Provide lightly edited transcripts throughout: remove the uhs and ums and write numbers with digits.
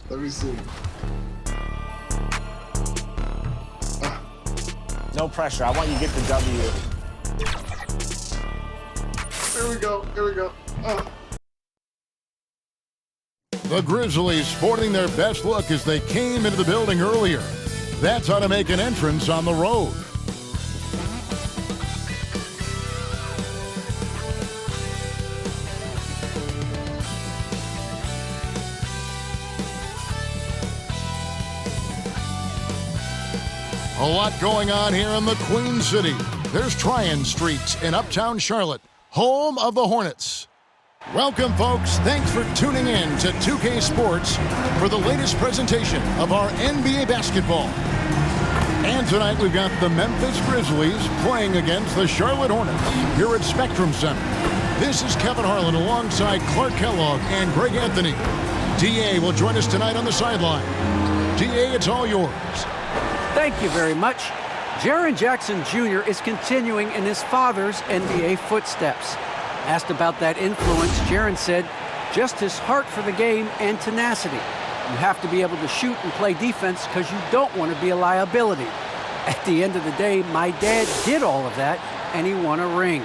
Let me see. No pressure. I want you to get the W. Here we go. Here we go. The Grizzlies sporting their best look as they came into the building earlier. That's how to make an entrance on the road. A lot going on here in the Queen City. There's Tryon Street in Uptown Charlotte, home of the Hornets. Welcome, folks. Thanks for tuning in to 2K Sports for the latest presentation of our NBA basketball. And tonight we've got the Memphis Grizzlies playing against the Charlotte Hornets here at Spectrum Center. This is Kevin Harlan alongside Clark Kellogg and Greg Anthony. D.A. will join us tonight on the sideline. D.A., it's all yours. Thank you very much. Jaren Jackson Jr. is continuing in his father's NBA footsteps. Asked about that influence, Jaren said, just his heart for the game and tenacity. You have to be able to shoot and play defense because you don't want to be a liability. At the end of the day, my dad did all of that, and he won a ring.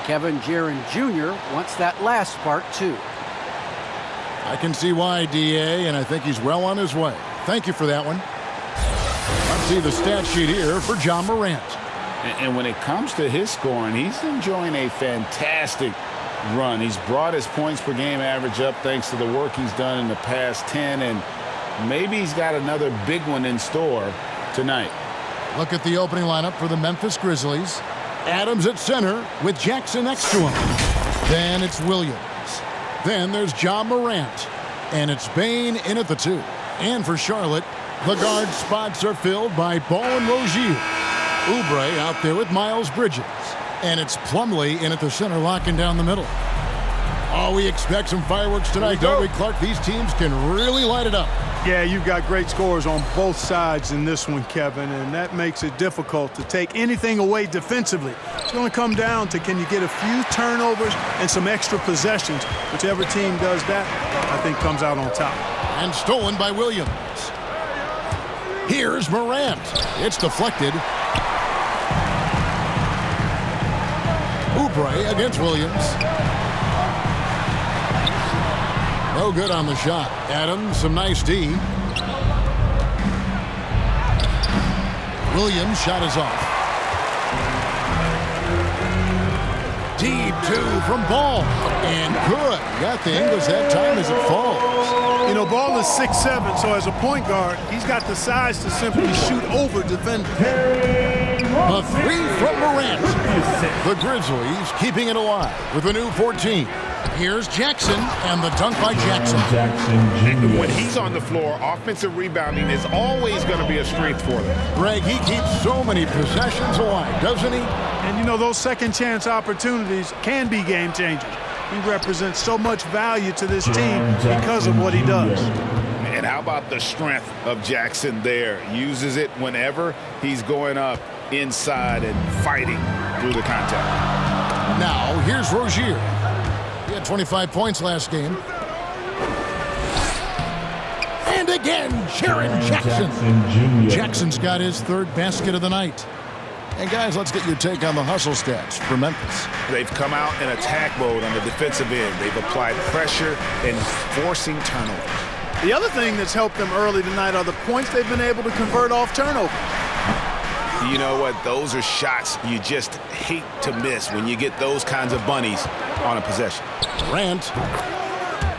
Kevin Jaren Jr. wants that last part, too. I can see why, D.A., and I think he's well on his way. Thank you for that one. Let's see the stat sheet here for John Morant. And when it comes to his scoring, he's enjoying a fantastic run. He's brought his points per game average up thanks to the work he's done in the past 10, and maybe he's got another big one in store tonight. Look at the opening lineup for the Memphis Grizzlies. Adams at center with Jackson next to him. Then it's Williams. Then there's John Morant. And it's Bane in at the 2. And for Charlotte, the guard spots are filled by Ball and Rozier. Oubre out there with Miles Bridges. And it's Plumlee in at the center, locking down the middle. Oh, we expect some fireworks tonight, don't we, Clark? These teams can really light it up. Yeah, you've got great scores on both sides in this one, Kevin, and that makes it difficult to take anything away defensively. It's going to come down to can you get a few turnovers and some extra possessions. Whichever team does that, I think comes out on top. And stolen by Williams. Here's Morant. It's deflected. Oubre against Williams. No good on the shot. Adams, some nice D. Williams' shot is off. Deep 2 from Ball. And good. Got the English that time as it falls. You know, Ball is 6'7", so as a point guard, he's got the size to simply shoot over defenders. A 3 from Morant. The Grizzlies keeping it alive with a new 14. Here's Jackson, and the dunk by Jackson. When he's on the floor, offensive rebounding is always going to be a strength for them. Greg, he keeps so many possessions alive, doesn't he? And, you know, those second-chance opportunities can be game changers. He represents so much value to this team because of what he does. And how about the strength of Jackson there? Uses it whenever he's going up inside and fighting through the contact. Now, here's Rozier. He had 25 points last game. And again, Jaren Jackson. Jackson's got his third basket of the night. And guys, let's get your take on the hustle stats for Memphis. They've come out in attack mode on the defensive end. They've applied pressure and forcing turnovers. The other thing that's helped them early tonight are the points they've been able to convert off turnover. You know what? Those are shots you just hate to miss when you get those kinds of bunnies on a possession. Morant.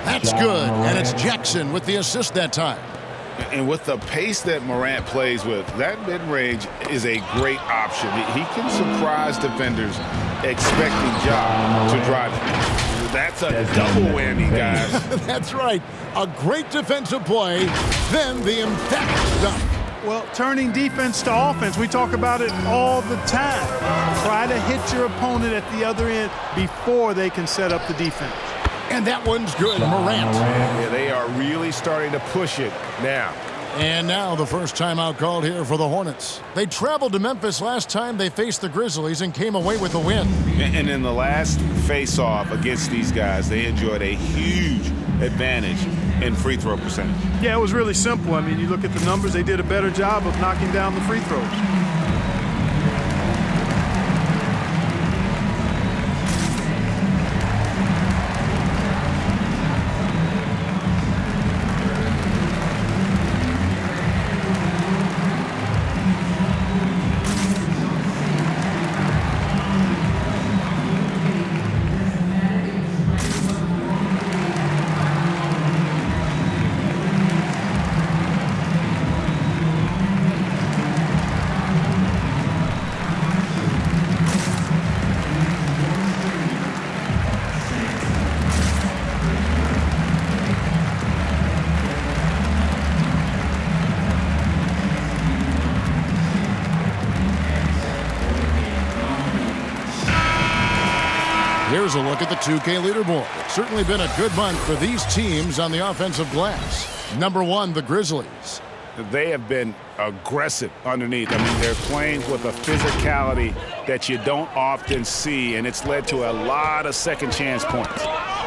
That's good. And it's Jackson with the assist that time. And with the pace that Morant plays with, that mid-range is a great option. He can surprise defenders expecting Ja to drive it. That's a double whammy, guys. That's right. A great defensive play, then the emphatic dunk. Well, turning defense to offense, we talk about it all the time. Try to hit your opponent at the other end before they can set up the defense. And that one's good, Morant. Yeah, they are really starting to push it now. And now the first timeout called here for the Hornets. They traveled to Memphis last time they faced the Grizzlies and came away with a win. And in the last face-off against these guys, they enjoyed a huge advantage in free throw percentage. Yeah, it was really simple. I mean, you look at the numbers, they did a better job of knocking down the free throws. Here's a look at the 2K leaderboard. It's certainly been a good month for these teams on the offensive glass. Number 1, the Grizzlies. They have been aggressive underneath. I mean, they're playing with a physicality that you don't often see, and it's led to a lot of second chance points.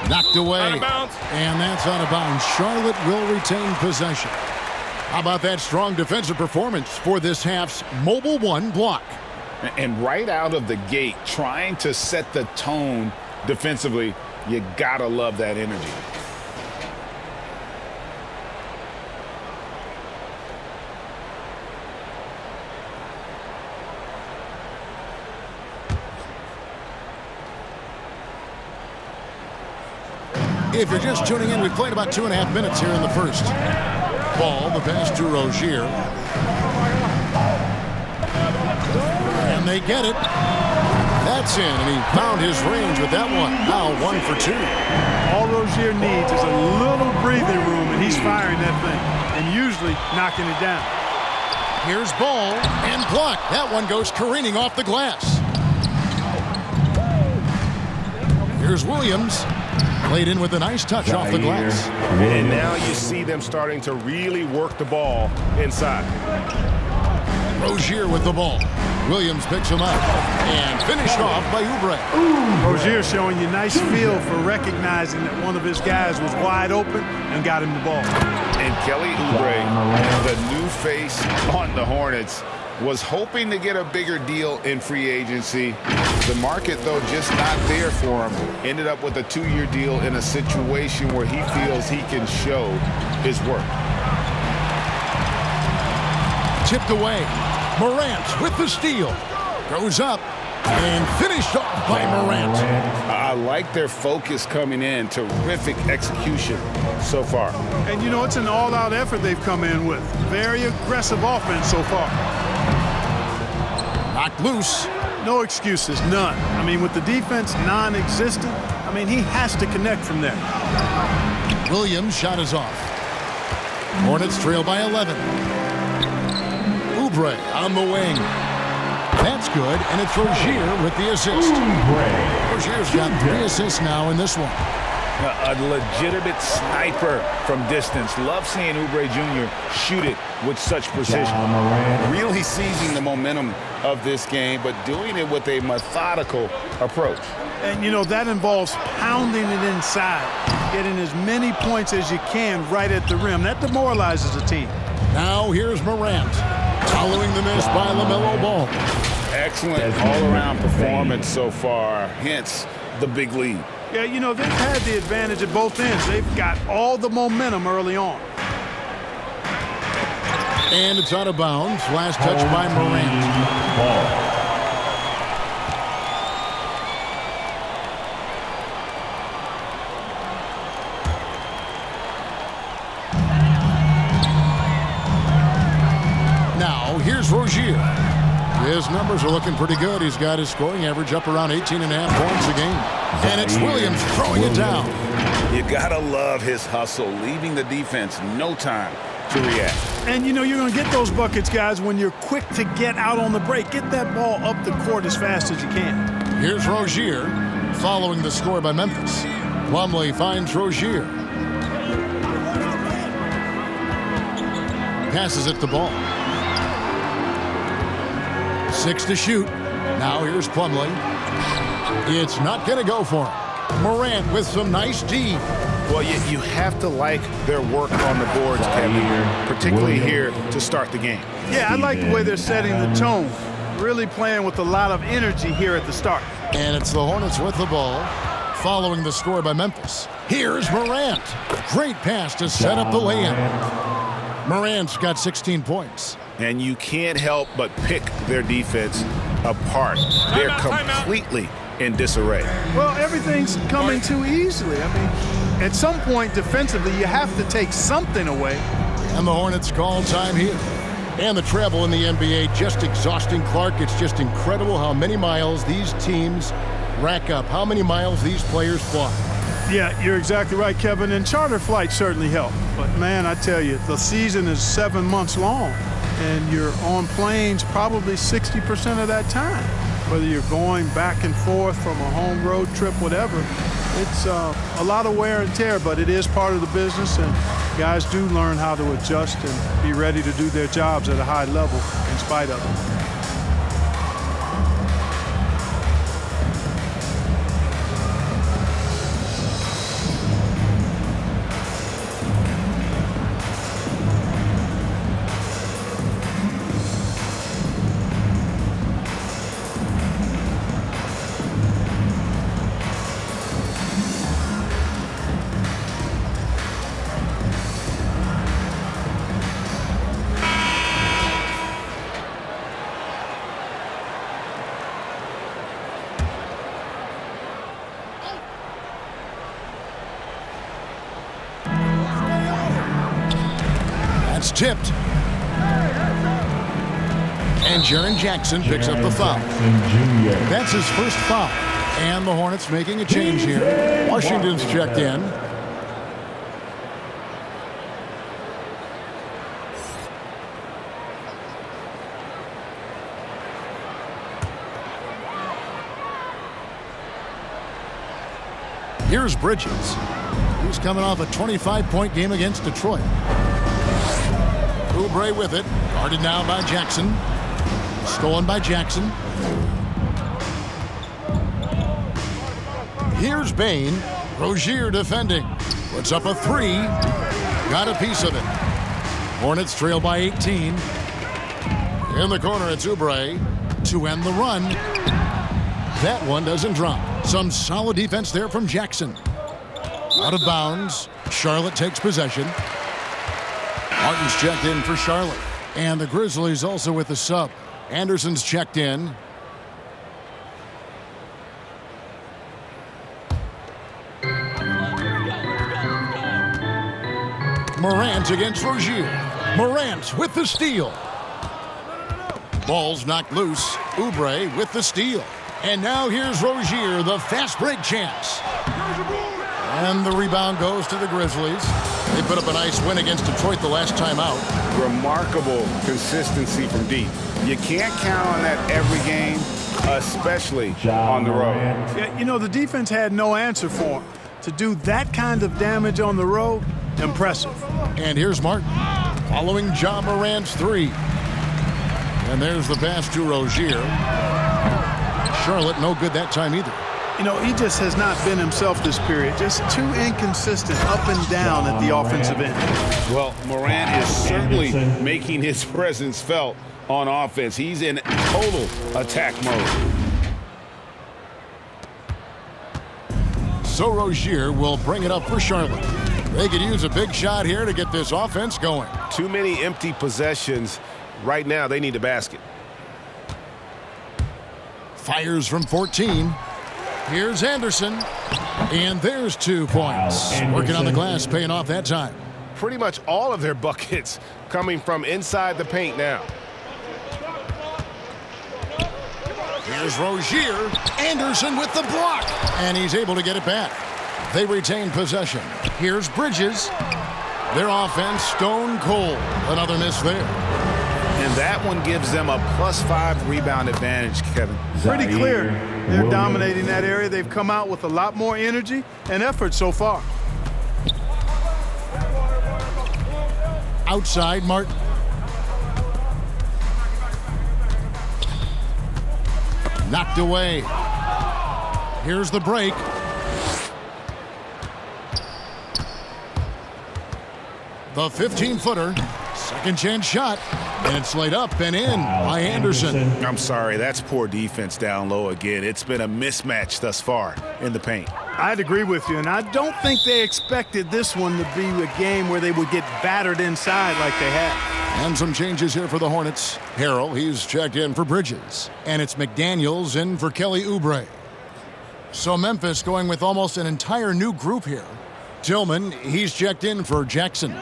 Knocked away. Out of bounds. And that's out of bounds. Charlotte will retain possession. How about that strong defensive performance for this half's Mobile 1 block? And right out of the gate, trying to set the tone defensively, you gotta love that energy. If you're just tuning in, we've played about 2.5 minutes here in the first. Ball, the pass to Rozier. And they get it. That's in, and he found his range with that one. Now 1 for 2. All Rozier needs is a little breathing room, and he's firing that thing, and usually knocking it down. Here's Ball, and blocked. That one goes careening off the glass. Here's Williams. Played in with a nice touch off the glass. And now you see them starting to really work the ball inside. Rozier with the ball. Williams picks him up and finished off by Oubre. Rozier showing you nice feel for recognizing that one of his guys was wide open and got him the ball. And Kelly Oubre, the new face on the Hornets, was hoping to get a bigger deal in free agency. The market, though, just not there for him. Ended up with a 2-year deal in a situation where he feels he can show his work. Tipped away. Morant with the steal. Goes up and finished off by Morant. I like their focus coming in. Terrific execution so far. And, you know, it's an all-out effort they've come in with. Very aggressive offense so far. Knocked loose. No excuses, none. I mean, with the defense non-existent, I mean, he has to connect from there. Williams' shot is off. Hornets trail by 11. Oubre on the wing. That's good, and it's Rozier with the assist. Rozier's got 3 assists now in this one. A legitimate sniper from distance. Love seeing Oubre Jr. shoot it with such precision. Really seizing the momentum of this game, but doing it with a methodical approach. And, you know, that involves pounding it inside, getting as many points as you can right at the rim. That demoralizes a team. Now here's Morant, following the miss by LaMelo Ball. Excellent all-around performance so far, hence the big lead. Yeah, you know, they've had the advantage at both ends. They've got all the momentum early on. And it's out of bounds. Last touch by Morant. Now, here's Rozier. His numbers are looking pretty good. He's got his scoring average up around 18.5 points a game. And it's Williams throwing it down. You gotta love his hustle, leaving the defense no time to react. And, you know, you're going to get those buckets, guys, when you're quick to get out on the break. Get that ball up the court as fast as you can. Here's Rozier, following the score by Memphis. Plumlee finds Rozier. Passes it to Ball. 6 to shoot. Now here's Plumlee. It's not going to go for him. Morant with some nice D. Well, you have to like their work on the boards, Kevin, particularly here to start the game. Yeah, I like the way they're setting the tone. Really playing with a lot of energy here at the start. And it's the Hornets with the ball, following the score by Memphis. Here's Morant. Great pass to set up the layup. Morant's got 16 points. And you can't help but pick their defense apart. They're completely in disarray. Well, everything's coming too easily. I mean, at some point defensively, you have to take something away. And the Hornets call time here. And the travel in the NBA just exhausting, Clark. It's just incredible how many miles these teams rack up, how many miles these players fly. Yeah, you're exactly right, Kevin. And charter flights certainly help. But, man, I tell you, the season is 7 months long. And you're on planes probably 60% of that time. Whether you're going back and forth from a home road trip, whatever, it's a lot of wear and tear, but it is part of the business, and guys do learn how to adjust and be ready to do their jobs at a high level in spite of it. Tipped. And Jaren Jackson picks up the foul. That's his first foul. And the Hornets making a change here. Washington's checked in. Here's Bridges. He's coming off a 25-point game against Detroit. Oubre with it. Guarded now by Jackson. Stolen by Jackson. Here's Bain. Rozier defending. Puts up a three. Got a piece of it. Hornets trail by 18. In the corner, it's Oubre to end the run. That one doesn't drop. Some solid defense there from Jackson. Out of bounds. Charlotte takes possession. Martin's checked in for Charlotte. And the Grizzlies also with the sub. Anderson's checked in. Morant against Rozier. Morant with the steal. Ball's knocked loose. Oubre with the steal. And now here's Rozier, the fast break chance. And the rebound goes to the Grizzlies. They put up a nice win against Detroit the last time out. Remarkable consistency from deep. You can't count on that every game, especially on the road. Yeah, you know, the defense had no answer for him. To do that kind of damage on the road, impressive. And here's Martin following John Morant's three. And there's the pass to Rozier. Charlotte no good that time either. You know, he just has not been himself this period. Just too inconsistent up and down at the offensive end. Well, Morant is certainly making his presence felt on offense. He's in total attack mode. So Rozier will bring it up for Charlotte. They could use a big shot here to get this offense going. Too many empty possessions. Right now, they need a basket. Fires from 14. Here's Anderson. And there's 2 points. Working on the glass, paying off that time. Pretty much all of their buckets coming from inside the paint now. Here's Rozier. Anderson with the block. And he's able to get it back. They retain possession. Here's Bridges. Their offense stone cold. Another miss there. And that one gives them a +5 rebound advantage, Kevin. Pretty clear. They're dominating that area. They've come out with a lot more energy and effort so far. Outside, Martin. Knocked away. Here's the break. The 15-footer. Second chance shot. And it's laid up and in by Anderson. I'm sorry, that's poor defense down low again. It's been a mismatch thus far in the paint. I'd agree with you, and I don't think they expected this one to be a game where they would get battered inside like they have. And some changes here for the Hornets. Harrell, he's checked in for Bridges. And it's McDaniels in for Kelly Oubre. So Memphis going with almost an entire new group here. Tillman, he's checked in for Jackson.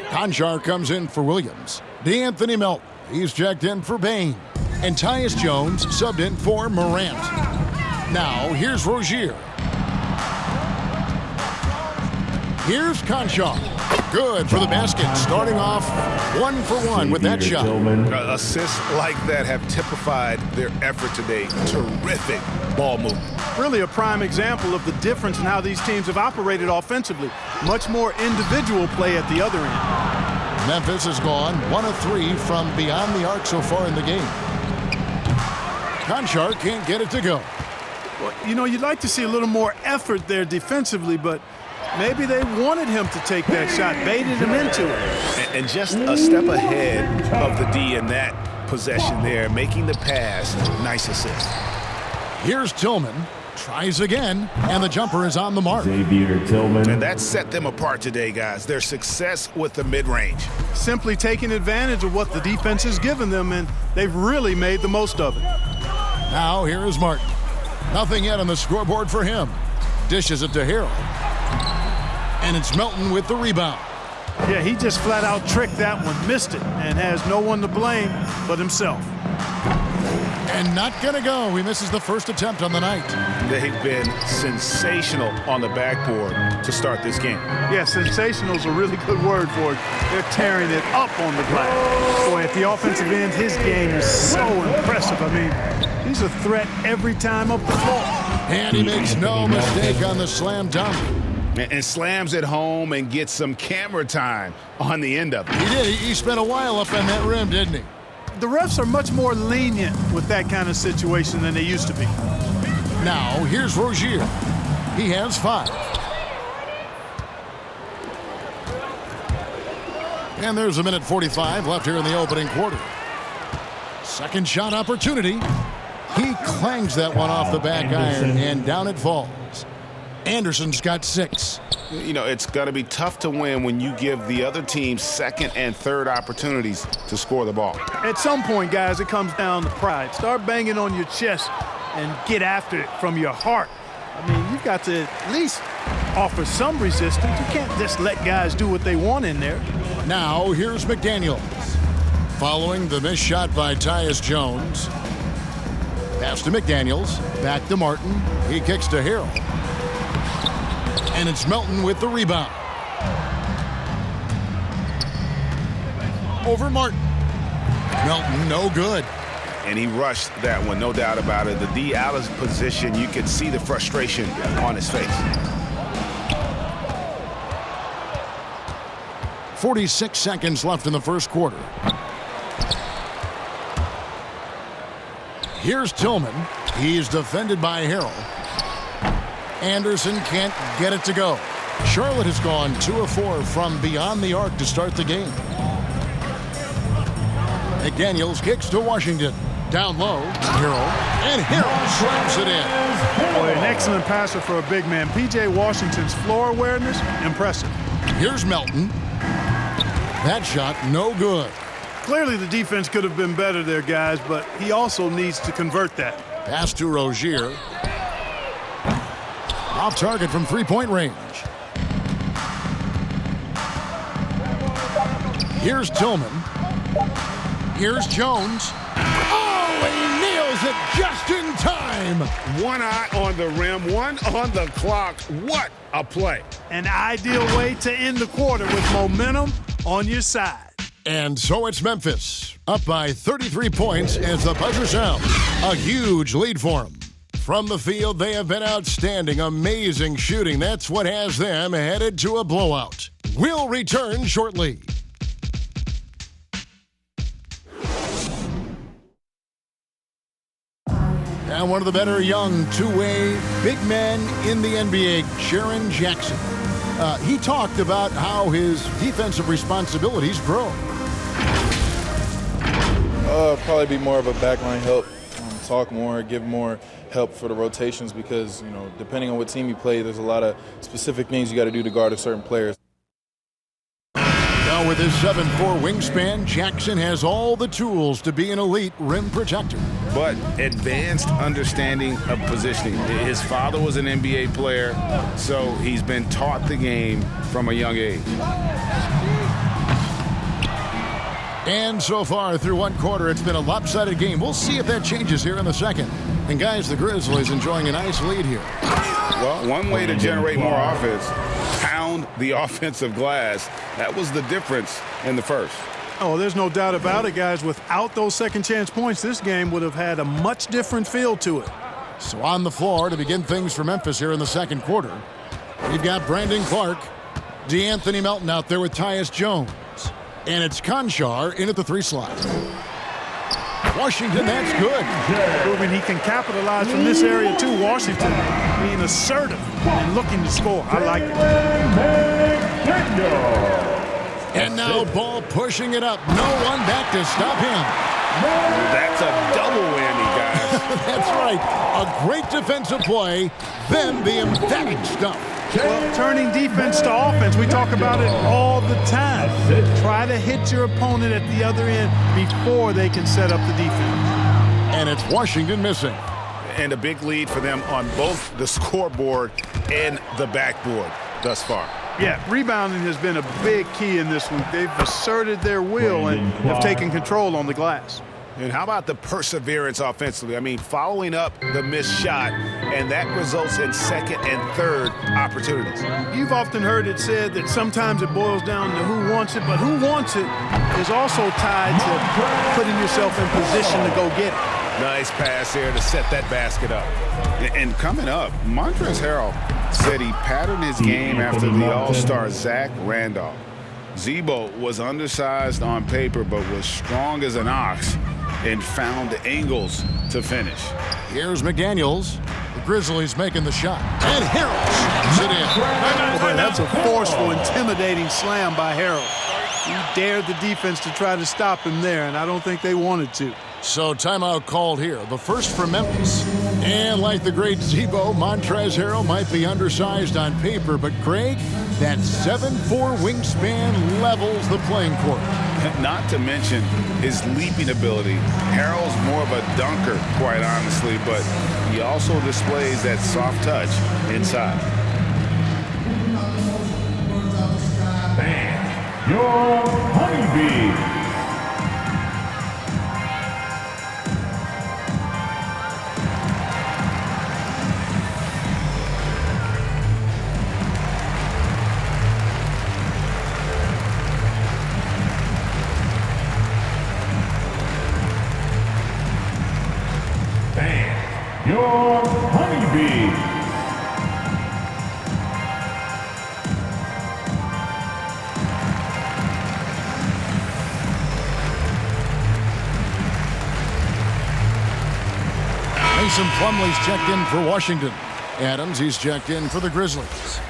Conchar comes in for Williams. DeAnthony Melton, he's checked in for Bain. And Tyus Jones subbed in for Morant. Now, here's Rozier. Here's Conchar. Good for the basket, starting off 1 for 1 with that shot. Assists like that have typified their effort today. Terrific ball movement. Really a prime example of the difference in how these teams have operated offensively. Much more individual play at the other end. Memphis has gone 1 of 3 from beyond the arc so far in the game. Conchar can't get it to go. Well, you know, you'd like to see a little more effort there defensively, but maybe they wanted him to take that shot, baited him into it. And just a step ahead of the D in that possession there, making the pass. Nice assist. Here's Tillman. Tries again, and the jumper is on the mark. And that set them apart today, guys. Their success with the mid-range. Simply taking advantage of what the defense has given them, and they've really made the most of it. Now here is Martin. Nothing yet on the scoreboard for him. Dishes it to Harrell. And it's Melton with the rebound. Yeah, he just flat out tricked that one, missed it, and has no one to blame but himself. And not gonna go. He misses the first attempt on the night. They've been sensational on the backboard to start this game. Yeah, sensational is a really good word for it. They're tearing it up on the glass. Boy, at the offensive end, his game is so impressive. I mean, he's a threat every time up the floor. And he makes no mistake on the slam dunk. And slams it home and gets some camera time on the end of it. He did. He spent a while up on that rim, didn't he? The refs are much more lenient with that kind of situation than they used to be. Now, here's Rozier. He has 5. And there's a minute 45 left here in the opening quarter. Second shot opportunity. He clangs that one off the back iron, and down it falls. Anderson's got 6. You know, it's going to be tough to win when you give the other team second and third opportunities to score the ball. At some point, guys, it comes down to pride. Start banging on your chest and get after it from your heart. I mean, you've got to at least offer some resistance. You can't just let guys do what they want in there. Now, here's McDaniels. Following the missed shot by Tyus Jones. Pass to McDaniels. Back to Martin. He kicks to Harrell. And it's Melton with the rebound. Over Martin. Melton, no good. And he rushed that one, no doubt about it. The D out of position, you could see the frustration on his face. 46 seconds left in the first quarter. Here's Tillman. He's defended by Harrell. Anderson can't get it to go. Charlotte has gone 2 of 4 from beyond the arc to start the game. McDaniels kicks to Washington. Down low, Harrell. And Harrell slams it in. Boy, an excellent passer for a big man. P.J. Washington's floor awareness, impressive. Here's Melton. That shot, no good. Clearly the defense could have been better there, guys, but he also needs to convert that. Pass to Rozier. Off target from three-point range. Here's Tillman. Here's Jones. Oh, he nails it just in time. One eye on the rim, one on the clock. What a play. An ideal way to end the quarter with momentum on your side. And so it's Memphis, up by 33 points as the buzzer sounds. A huge lead for them. From the field, they have been outstanding, amazing shooting. That's what has them headed to a blowout. We'll return shortly. And one of the better young two-way big men in the NBA, Jaren Jackson. He talked about how his defensive responsibilities grow. Probably be more of a backline help, talk more, give more help for the rotations because, you know, depending on what team you play, there's a lot of specific things you got to do to guard a certain player. Now with his 7'4" wingspan, Jackson has all the tools to be an elite rim protector. But advanced understanding of positioning. His father was an NBA player, so he's been taught the game from a young age. And so far through one quarter, it's been a lopsided game. We'll see if that changes here in the second. And guys, the Grizzlies enjoying a nice lead here. Well, one way to generate more offense, pound the offensive glass. That was the difference in the first. Oh, there's no doubt about it, guys. Without those second chance points, this game would have had a much different feel to it. So on the floor to begin things for Memphis here in the second quarter, we've got Brandon Clark, DeAnthony Melton out there with Tyus Jones. And it's Conchar in at the 3 slot. Washington, that's good. Proving he can capitalize from this area too. Washington being assertive and looking to score. I like it. And now ball pushing it up. No one back to stop him. That's a double whammy, guys. That's right. A great defensive play, then the emphatic stuff. Well, turning defense to offense, we talk about it all the time. Try to hit your opponent at the other end before they can set up the defense. And it's Washington missing. And a big lead for them on both the scoreboard and the backboard thus far. Yeah, rebounding has been a big key in this one. They've asserted their will and have taken control on the glass. And how about the perseverance offensively? I mean, following up the missed shot, and that results in second and third opportunities. You've often heard it said that sometimes it boils down to who wants it, but who wants it is also tied to putting yourself in position to go get it. Nice pass there to set that basket up. And coming up, Montrezl Harrell said he patterned his game after the All-Star Zach Randolph. Zebo was undersized on paper, but was strong as an ox and found angles to finish. Here's McDaniels. The Grizzlies making the shot. And Harrell slams it in. Boy, that's a forceful, intimidating slam by Harrell. He dared the defense to try to stop him there, and I don't think they wanted to. So timeout called here. The first for Memphis. And like the great Zebo, Montrezl Harrell might be undersized on paper, but Craig, that 7'4" wingspan levels the playing court. Not to mention his leaping ability. Harrell's more of a dunker, quite honestly, but he also displays that soft touch inside. And your honeybee. Your honeybee. Mason Plumlee's checked in for Washington. Adams, he's checked in for the Grizzlies.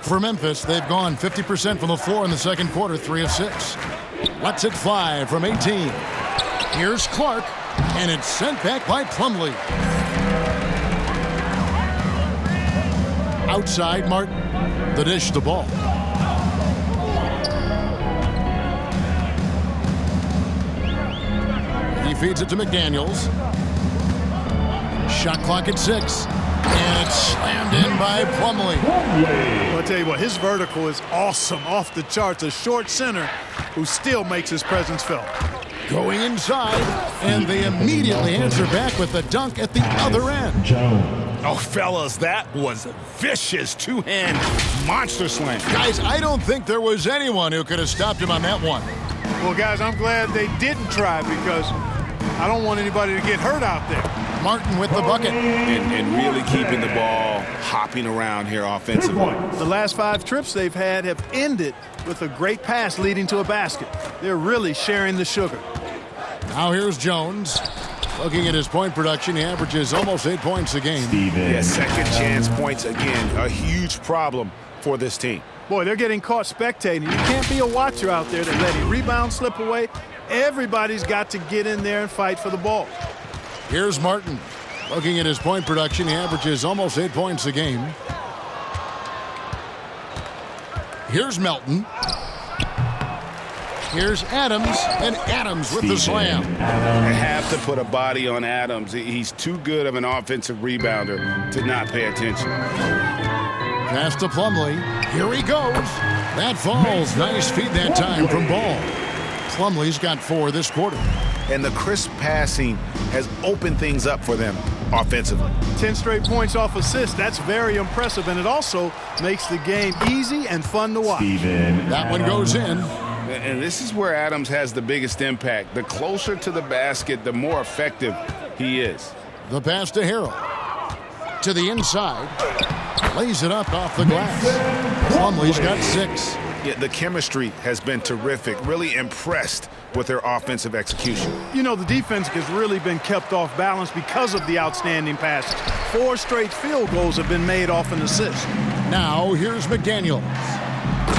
For Memphis, they've gone 50% from the floor in the second quarter, 3 of 6. Lets it fly from 18. Here's Clark, and it's sent back by Plumlee. Outside Martin. The dish the ball. He feeds it to McDaniels. Shot clock at 6. And it's slammed in by Plumlee. Well, I'll tell you what, his vertical is awesome, off the charts. A short center who still makes his presence felt. Going inside, and they immediately answer back with the dunk at the other end. Oh, fellas, that was a vicious two-hand monster slam. Guys, I don't think there was anyone who could have stopped him on that one. Well, guys, I'm glad they didn't try because I don't want anybody to get hurt out there. Martin with the bucket. And really keeping the ball hopping around here offensively. The last 5 trips they've had have ended with a great pass leading to a basket. They're really sharing the sugar. Now here's Jones. Looking at his point production, he averages almost 8 points a game. Yeah, second chance points again, a huge problem for this team. Boy, they're getting caught spectating. You can't be a watcher out there that letting rebounds slip away. Everybody's got to get in there and fight for the ball. Here's Martin. Looking at his point production, he averages almost 8 points a game. Here's Melton. Here's Adams, and Adams with the slam. They have to put a body on Adams. He's too good of an offensive rebounder to not pay attention. Pass to Plumlee. Here he goes. That falls. Nice feed that time from Ball. Plumlee's got 4 this quarter. And the crisp passing has opened things up for them offensively. 10 straight points off assists. That's very impressive, and it also makes the game easy and fun to watch. That one goes in. And this is where Adams has the biggest impact. The closer to the basket, the more effective he is. The pass to Harrell. To the inside. Lays it up off the glass. Plumlee's got 6. Yeah, the chemistry has been terrific. Really impressed with their offensive execution. You know, the defense has really been kept off balance because of the outstanding passes. 4 straight field goals have been made off an assist. Now here's McDaniels.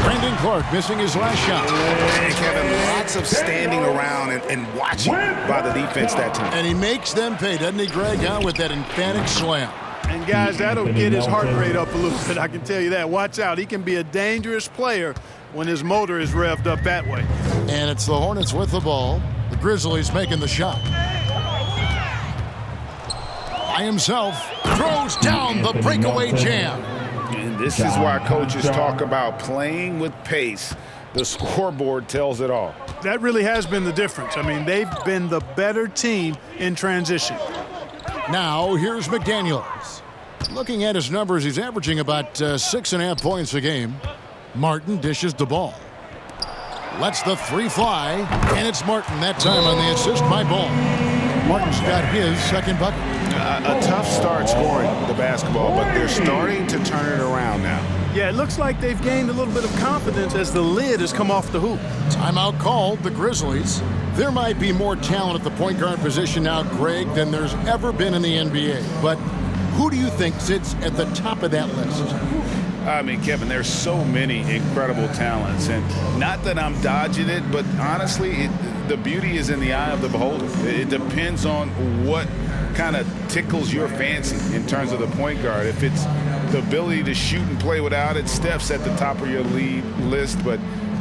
Brandon Clark missing his last shot. And Kevin, lots of standing around and watching by the defense that time. And he makes them pay, doesn't he, Greg, with that emphatic slam. And, guys, that'll get his heart rate up a little bit, I can tell you that. Watch out. He can be a dangerous player when his motor is revved up that way. And it's the Hornets with the ball. The Grizzlies making the shot. By himself, throws down the breakaway jam. And this is why coaches talk about playing with pace. The scoreboard tells it all. That really has been the difference. I mean, they've been the better team in transition. Now, here's McDaniels. Looking at his numbers, he's averaging about 6.5 points a game. Martin dishes the ball. Lets the 3 fly, and it's Martin that time on the assist by Ball. Martin's got his second bucket. A tough start scoring the basketball, but they're starting to turn it around now. Yeah, it looks like they've gained a little bit of confidence as the lid has come off the hoop. Timeout called, the Grizzlies. There might be more talent at the point guard position now, Greg, than there's ever been in the NBA. But who do you think sits at the top of that list? I mean, Kevin, there's so many incredible talents. And not that I'm dodging it, but honestly, the beauty is in the eye of the beholder. It depends on what kind of tickles your fancy in terms of the point guard. If it's the ability to shoot and play without it, Steph's at the top of your lead list. But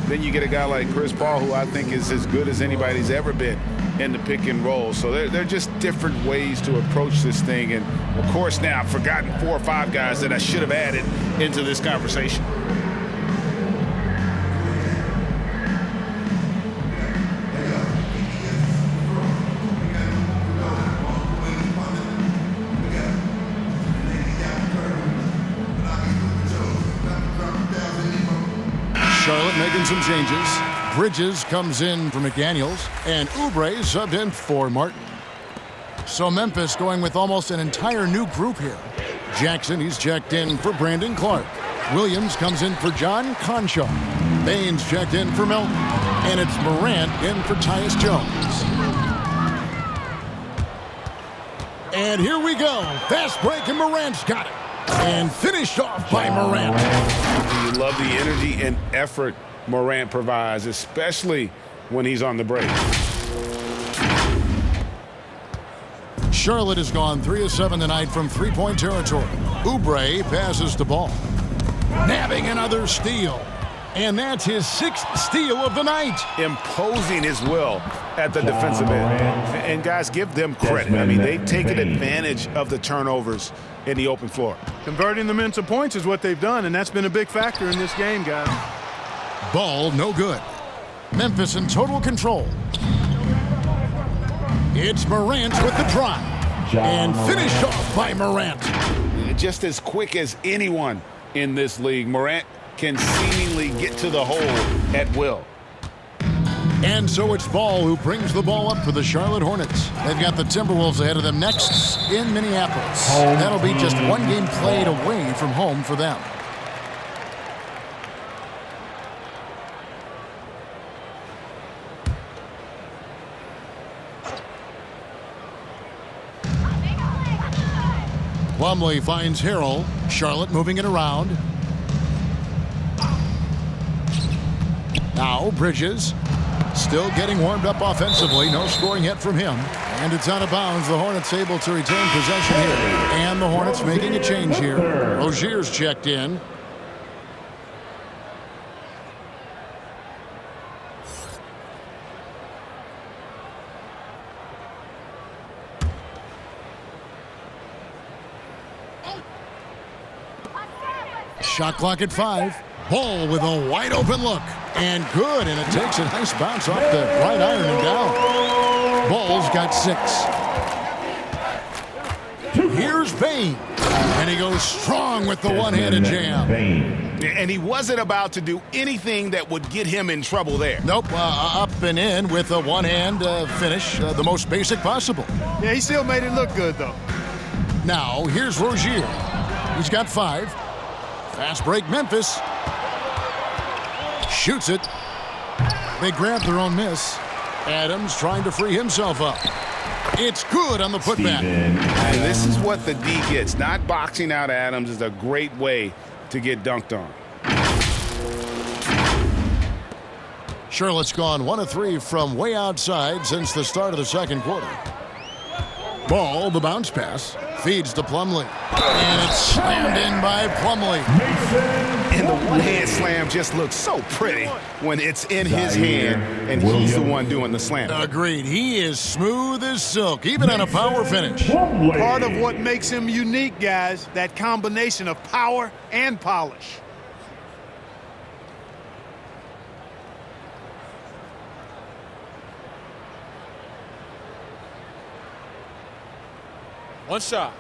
then you get a guy like Chris Paul, who I think is as good as anybody's ever been in the pick and roll. So they're just different ways to approach this thing. And, of course, now I've forgotten 4 or 5 guys that I should have added into this conversation. Charlotte making some changes. Bridges comes in for McDaniels, and Oubre subbed in for Martin. So Memphis going with almost an entire new group here. Jackson, he's checked in for Brandon Clark. Williams comes in for John Conshaw. Baines checked in for Melton. And it's Morant in for Tyus Jones. And here we go. Fast break, and Morant's got it. And finished off by Morant. You love the energy and effort Morant provides, especially when he's on the break. Charlotte has gone 3 of 7 tonight from three-point territory. Oubre passes the ball. Nabbing another steal. And that's his 6th steal of the night. Imposing his will at the defensive end. And guys, give them credit. I mean, they've taken advantage of the turnovers in the open floor. Converting them into points is what they've done, and that's been a big factor in this game, guys. Ball no good. Memphis in total control. It's Morant with the drive. And finished off by Morant. Just as quick as anyone in this league, Morant can seemingly get to the hole at will. And so it's Ball who brings the ball up for the Charlotte Hornets. They've got the Timberwolves ahead of them next in Minneapolis. That'll be just one game played away from home for them. Plumlee finds Harrell. Charlotte moving it around. Now Bridges still getting warmed up offensively. No scoring yet from him. And it's out of bounds. The Hornets able to retain possession here. And the Hornets making a change here. Rozier's checked in. Shot clock at 5. Ball with a wide open look. And good. And it takes a nice bounce off the right iron and down. Ball's got 6. Here's Bain. And he goes strong with the one-handed jam. And he wasn't about to do anything that would get him in trouble there. Nope. Up and in with a one-hand finish. The most basic possible. Yeah, he still made it look good, though. Now, here's Rozier. He's got 5. Fast break, Memphis. Shoots it. They grab their own miss. Adams trying to free himself up. It's good on the putback. And this is what the D gets. Not boxing out Adams is a great way to get dunked on. Charlotte's gone 1 of 3 from way outside since the start of the second quarter. Ball, the bounce pass, feeds to Plumlee. And it's slammed in by Plumlee. And the one-hand slam just looks so pretty when it's in his hand and he's the one doing the slam. Agreed. He is smooth as silk, even on a power finish. Part of what makes him unique, guys, that combination of power and polish. One shot.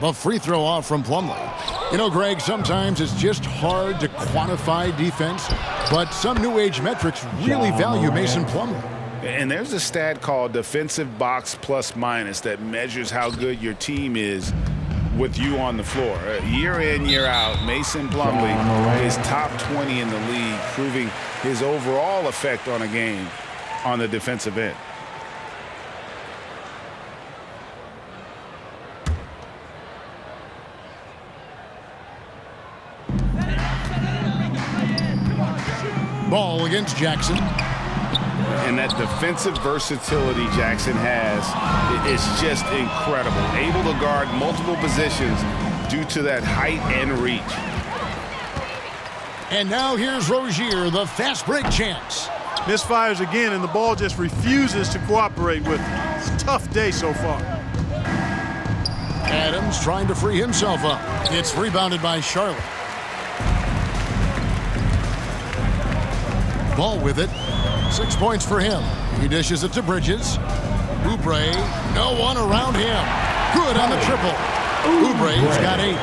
The free throw off from Plumlee. You know, Greg, sometimes it's just hard to quantify defense, but some new age metrics really value Mason Plumlee. And there's a stat called defensive box plus minus that measures how good your team is with you on the floor. Year in, year out, Mason Plumlee is top 20 in the league, proving his overall effect on a game on the defensive end. Ball against Jackson. And that defensive versatility Jackson has is just incredible. Able to guard multiple positions due to that height and reach. And now here's Rozier, the fast break chance. Misfires again, and the ball just refuses to cooperate with him. It's a tough day so far. Adams trying to free himself up. It's rebounded by Charlotte. Ball with it. 6 points for him. He dishes it to Bridges. Oubre, no one around him. Good on the triple. Oubre's got 8.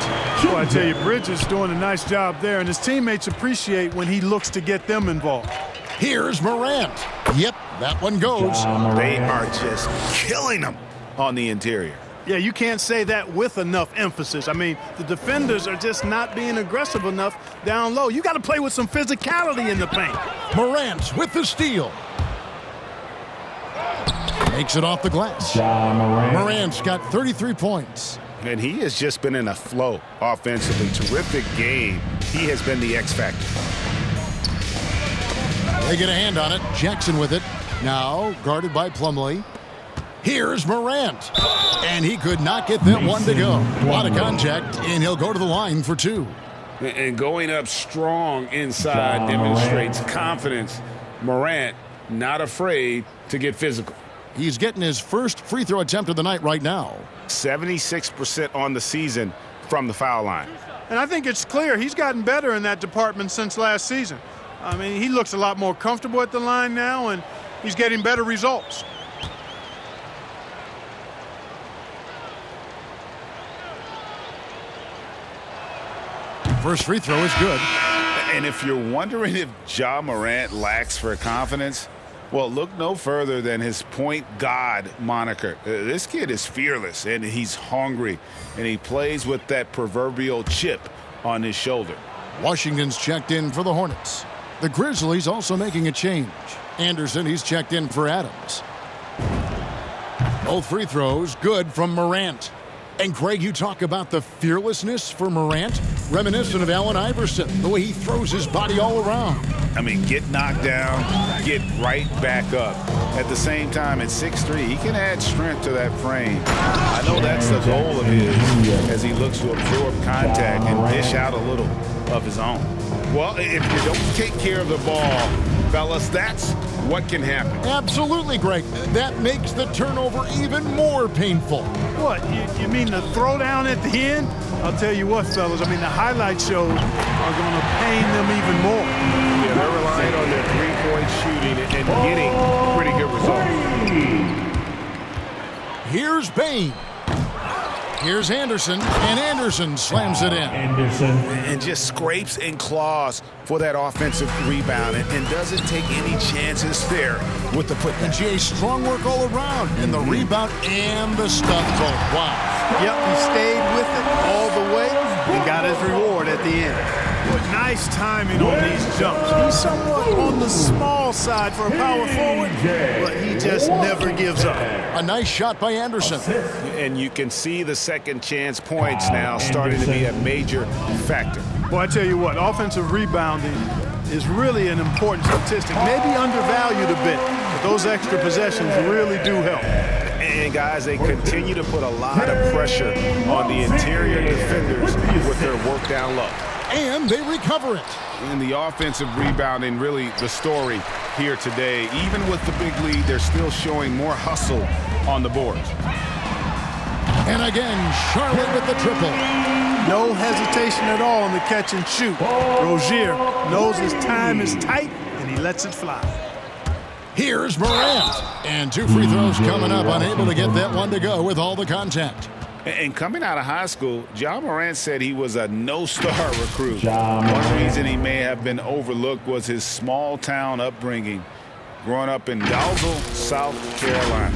Well, I tell you, Bridges doing a nice job there, and his teammates appreciate when he looks to get them involved. Here's Morant. Yep, that one goes. They are just killing them on the interior. Yeah, you can't say that with enough emphasis. I mean, the defenders are just not being aggressive enough down low. You got to play with some physicality in the paint. Morant with the steal. Makes it off the glass. Morant's got 33 points. And he has just been in a flow offensively. Terrific game. He has been the X factor. They get a hand on it. Jackson with it. Now guarded by Plumlee. Here's Morant. And he could not get that one to go. A lot of contact, and he'll go to the line for two. And going up strong inside demonstrates confidence. Morant not afraid to get physical. He's getting his first free throw attempt of the night right now. 76% on the season from the foul line. And I think it's clear he's gotten better in that department since last season. I mean, he looks a lot more comfortable at the line now, and he's getting better results. First free throw is good. And if you're wondering if Ja Morant lacks for confidence, well, look no further than his point god moniker. This kid is fearless, and he's hungry, and he plays with that proverbial chip on his shoulder. Washington's checked in for the Hornets. The Grizzlies also making a change. Anderson, he's checked in for Adams. Both free throws good from Morant. And Greg, you talk about the fearlessness for Morant, reminiscent of Allen Iverson, the way he throws his body all around. I mean, get knocked down, get right back up. At the same time, at 6'3", he can add strength to that frame. I know that's the goal of his as he looks to absorb contact and dish out a little of his own. Well, if you don't take care of the ball, fellas, that's what can happen. Absolutely, Greg. That makes the turnover even more painful. What, you mean the throwdown at the end? I'll tell you what, fellas, I mean, the highlight shows are going to pain them even more. Yeah, they're relying on their three-point shooting and getting pretty good results. Here's Bain. Here's Anderson, and Anderson slams it in. And just scrapes and claws for that offensive rebound and doesn't take any chances there with the putback. And Jay, strong work all around, and the rebound and the stuff both. Wow. Yep, he stayed with it all the way and got his reward at the end. But nice timing on these jumps. He's somewhat on the small side for a power forward, but he just never gives up. A nice shot by Anderson. And you can see the second chance points now starting to be a major factor. Boy, I tell you what, offensive rebounding is really an important statistic. Maybe undervalued a bit, but those extra possessions really do help. And guys, they continue to put a lot of pressure on the interior defenders with their work down low. And they recover it. And the offensive rebounding, really the story here today. Even with the big lead, they're still showing more hustle on the boards. And again, Charlotte with the triple. No hesitation at all on the catch and shoot. Rozier knows his time is tight, and he lets it fly. Here's Morant. And two free throws coming up, unable to get that one to go with all the contact. And coming out of high school, Ja Morant said he was a no-star recruit. One reason he may have been overlooked was his small-town upbringing, growing up in Dalzell, South Carolina.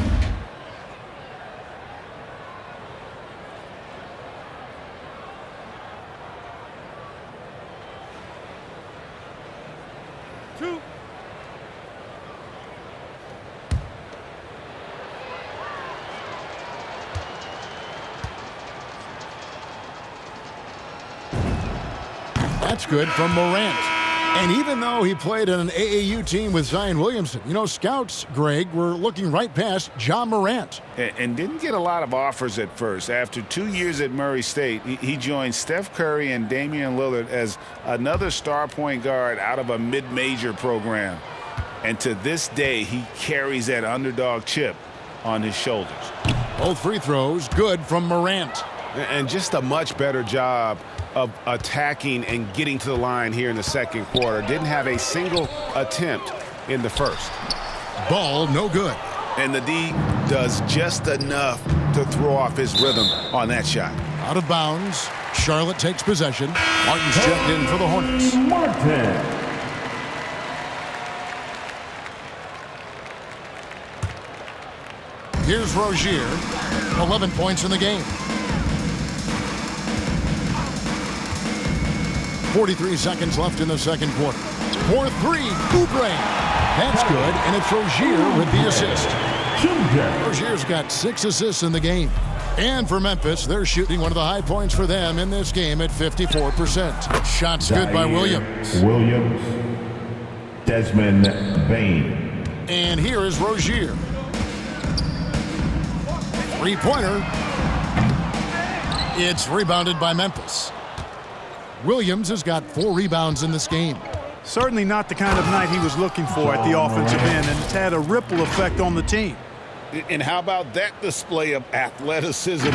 That's good from Morant. And even though he played on an AAU team with Zion Williamson, you know, scouts, Greg, were looking right past Ja Morant. And didn't get a lot of offers at first. After 2 years at Murray State, he joined Steph Curry and Damian Lillard as another star point guard out of a mid-major program. And to this day, he carries that underdog chip on his shoulders. Both free throws good from Morant. And just a much better job of attacking and getting to the line here in the second quarter. Didn't have a single attempt in the first. Ball no good. And the D does just enough to throw off his rhythm on that shot. Out of bounds. Charlotte takes possession. Martin's checked in for the Hornets. Martin. Here's Rozier. 11 points in the game. 43 seconds left in the second quarter. For three, Oubre. That's good, and it's Rozier with the assist. Rozier's got 6 assists in the game. And for Memphis, they're shooting one of the high points for them in this game at 54%. Shots good by Williams. Desmond Bain. And here is Rozier. Three-pointer. It's rebounded by Memphis. Williams has got 4 rebounds in this game. Certainly not the kind of night he was looking for at the offensive end, and it's had a ripple effect on the team. And how about that display of athleticism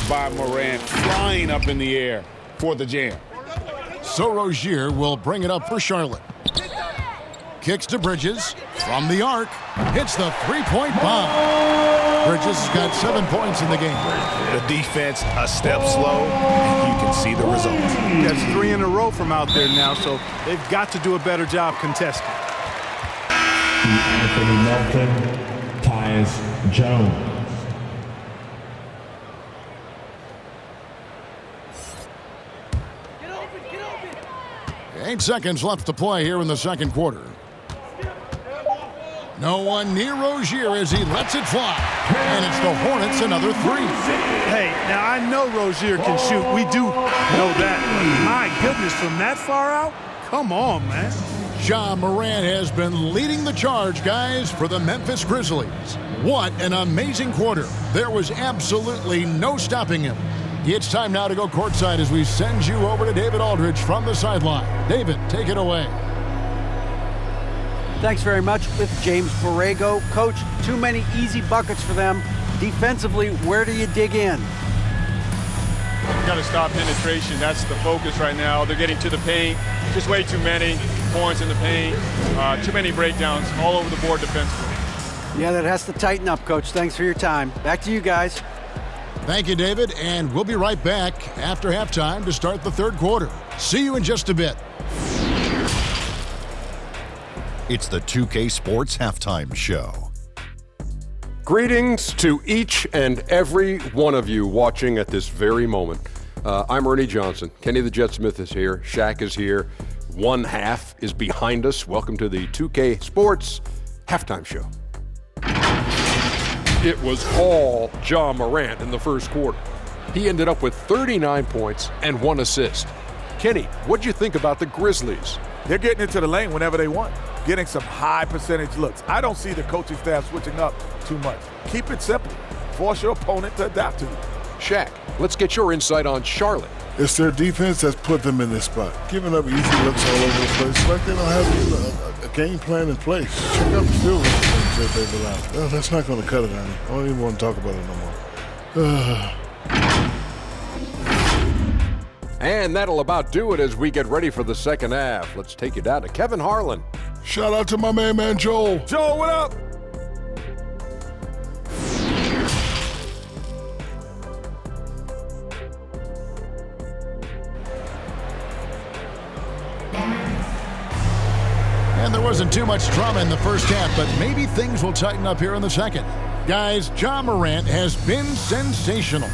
by Morant, flying up in the air for the jam. So Rozier will bring it up for Charlotte. Kicks to Bridges from the arc. Hits the three-point bomb. Bridges has got 7 points in the game. The defense a step slow, and you can see the results. That's 3 in a row from out there now, so they've got to do a better job contesting. Anthony Melton, Tyus Jones. 8 seconds left to play here in the second quarter. No one near Rozier as he lets it fly. And it's the Hornets another 3. Hey, now I know Rozier can shoot. We do know that. But my goodness, from that far out? Come on, man. Ja Morant has been leading the charge, guys, for the Memphis Grizzlies. What an amazing quarter. There was absolutely no stopping him. It's time now to go courtside as we send you over to David Aldridge from the sideline. David, take it away. Thanks very much with James Borrego. Coach, too many easy buckets for them. Defensively, where do you dig in? You've got to stop penetration. That's the focus right now. They're getting to the paint. Just way too many points in the paint. Too many breakdowns all over the board defensively. Yeah, that has to tighten up, Coach. Thanks for your time. Back to you guys. Thank you, David, and we'll be right back after halftime to start the third quarter. See you in just a bit. It's the 2K Sports Halftime Show. Greetings to each and every one of you watching at this very moment. I'm Ernie Johnson. Kenny the Jet Smith is here. Shaq is here. One half is behind us. Welcome to the 2K Sports Halftime Show. It was all Ja Morant in the first quarter. He ended up with 39 points and 1 assist. Kenny, what'd you think about the Grizzlies? They're getting into the lane whenever they want, getting some high percentage looks. I don't see the coaching staff switching up too much. Keep it simple. Force your opponent to adapt to you. Shaq, let's get your insight on Charlotte. It's their defense that's put them in this spot, giving up easy looks all over the place, like they don't have a game plan in place. Check out the field that they've allowed. No, that's not going to cut it, honey. I don't even want to talk about it no more. And that'll about do it as we get ready for the second half. Let's take you down to Kevin Harlan. Shout out to my man Joel. Joel, what up? And there wasn't too much drama in the first half, but maybe things will tighten up here in the second. Guys, Ja Morant has been sensational.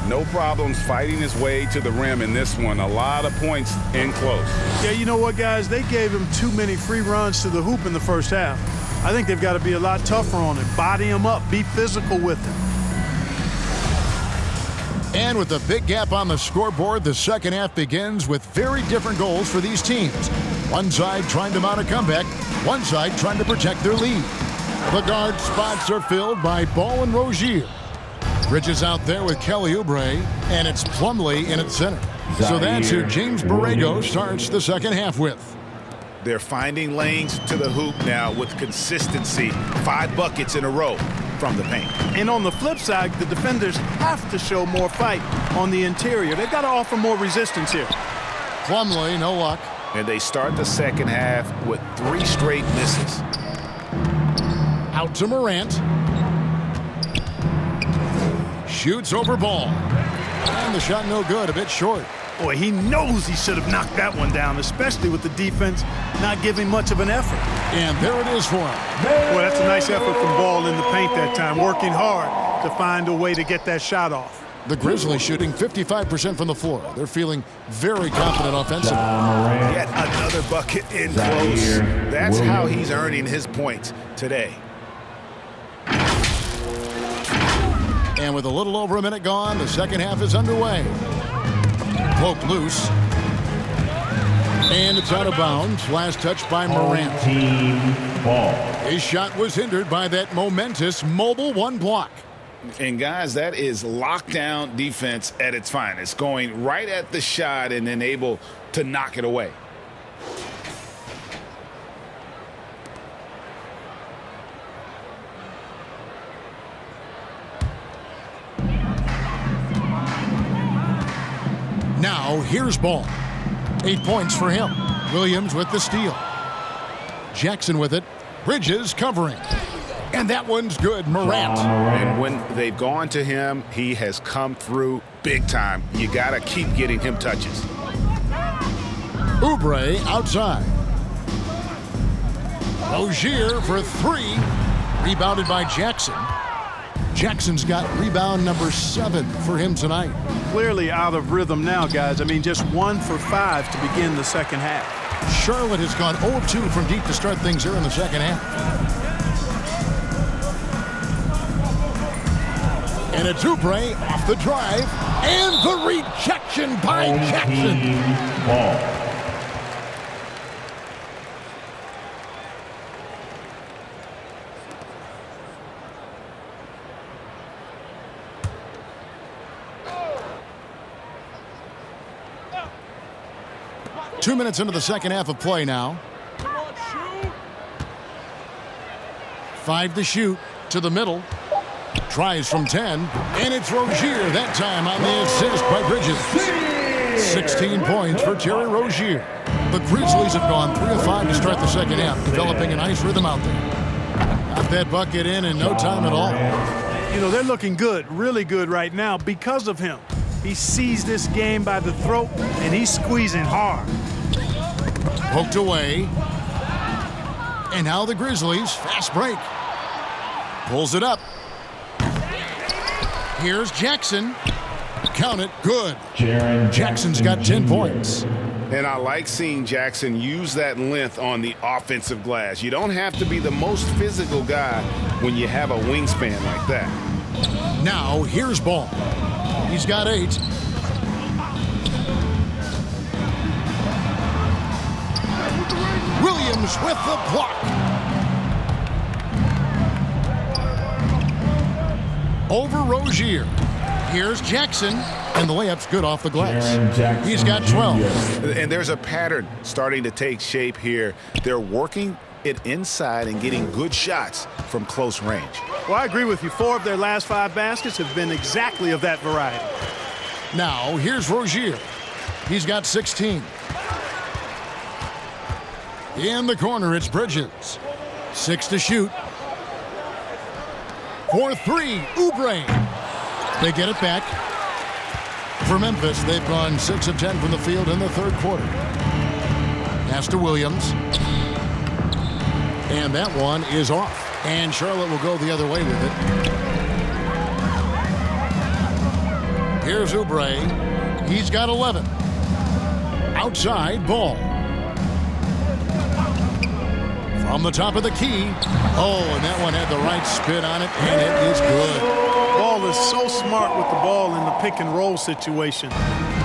No problems fighting his way to the rim in this one. A lot of points in close. Yeah, you know what, guys? They gave him too many free runs to the hoop in the first half. I think they've got to be a lot tougher on him. Body him up. Be physical with him. And with a big gap on the scoreboard, the second half begins with very different goals for these teams. One side trying to mount a comeback, one side trying to protect their lead. The guard spots are filled by Ball and Rozier. Bridges out there with Kelly Oubre, and it's Plumlee in at center. So that's who James Borrego starts the second half with. They're finding lanes to the hoop now with consistency. 5 buckets in a row from the paint. And on the flip side, the defenders have to show more fight on the interior. They've got to offer more resistance here. Plumlee, no luck. And they start the second half with 3 straight misses. Out to Morant. Shoots over Ball. And the shot no good, a bit short. Boy, he knows he should have knocked that one down, especially with the defense not giving much of an effort. And there it is for him. Boy, that's a nice effort from Ball in the paint that time, working hard to find a way to get that shot off. The Grizzlies shooting 55% from the floor. They're feeling very confident offensively. Yet another bucket in close. That's how he's earning his points today. And with a little over a minute gone, the second half is underway. Poke loose. And it's out of bounds. Last touch by Morant. Team ball. His shot was hindered by that momentous mobile one block. And, guys, that is lockdown defense at its finest, going right at the shot and then able to knock it away. Now, here's Ball. 8 points for him. Williams with the steal. Jackson with it. Bridges covering. And that one's good. Morant. And when they've gone to him, he has come through big time. You got to keep getting him touches. Oubre outside. Rozier for 3. Rebounded by Jackson. Jackson's got rebound number 7 for him tonight. Clearly out of rhythm now, guys. I mean, just 1 for 5 to begin the second half. Charlotte has gone 0 of 2 from deep to start things here in the second half. And it's Oubre off the drive. And the rejection by Jackson. Ball. Two minutes into the second half of play now. 5 to shoot to the middle. Tries from 10, and it's Rozier that time on the assist by Bridges. 16 points for Terry Rozier. The Grizzlies have gone 3 of 5 to start the second half, developing a nice rhythm out there. Got that bucket in no time at all. You know, they're looking good, really good right now because of him. He sees this game by the throat, and he's squeezing hard. Poked away. And now the Grizzlies, fast break. Pulls it up. Here's Jackson. Count it, good. Jackson's got 10 points. And I like seeing Jackson use that length on the offensive glass. You don't have to be the most physical guy when you have a wingspan like that. Now, here's Ball. He's got 8. Williams with the block. Over Rozier. Here's Jackson, and the layup's good off the glass. He's got 12. And there's a pattern starting to take shape here. They're working it inside and getting good shots from close range. Well, I agree with you. 4 of their last 5 baskets have been exactly of that variety. Now, here's Rozier. He's got 16. In the corner, it's Bridges. 6 to shoot. For 3, Oubre. They get it back. For Memphis, they've gone 6 of 10 from the field in the third quarter. Pass to Williams. And that one is off. And Charlotte will go the other way with it. Here's Oubre. He's got 11. Outside, Ball. From the top of the key. Oh, and that one had the right spin on it, and it is good. Ball is so smart with the ball in the pick and roll situation.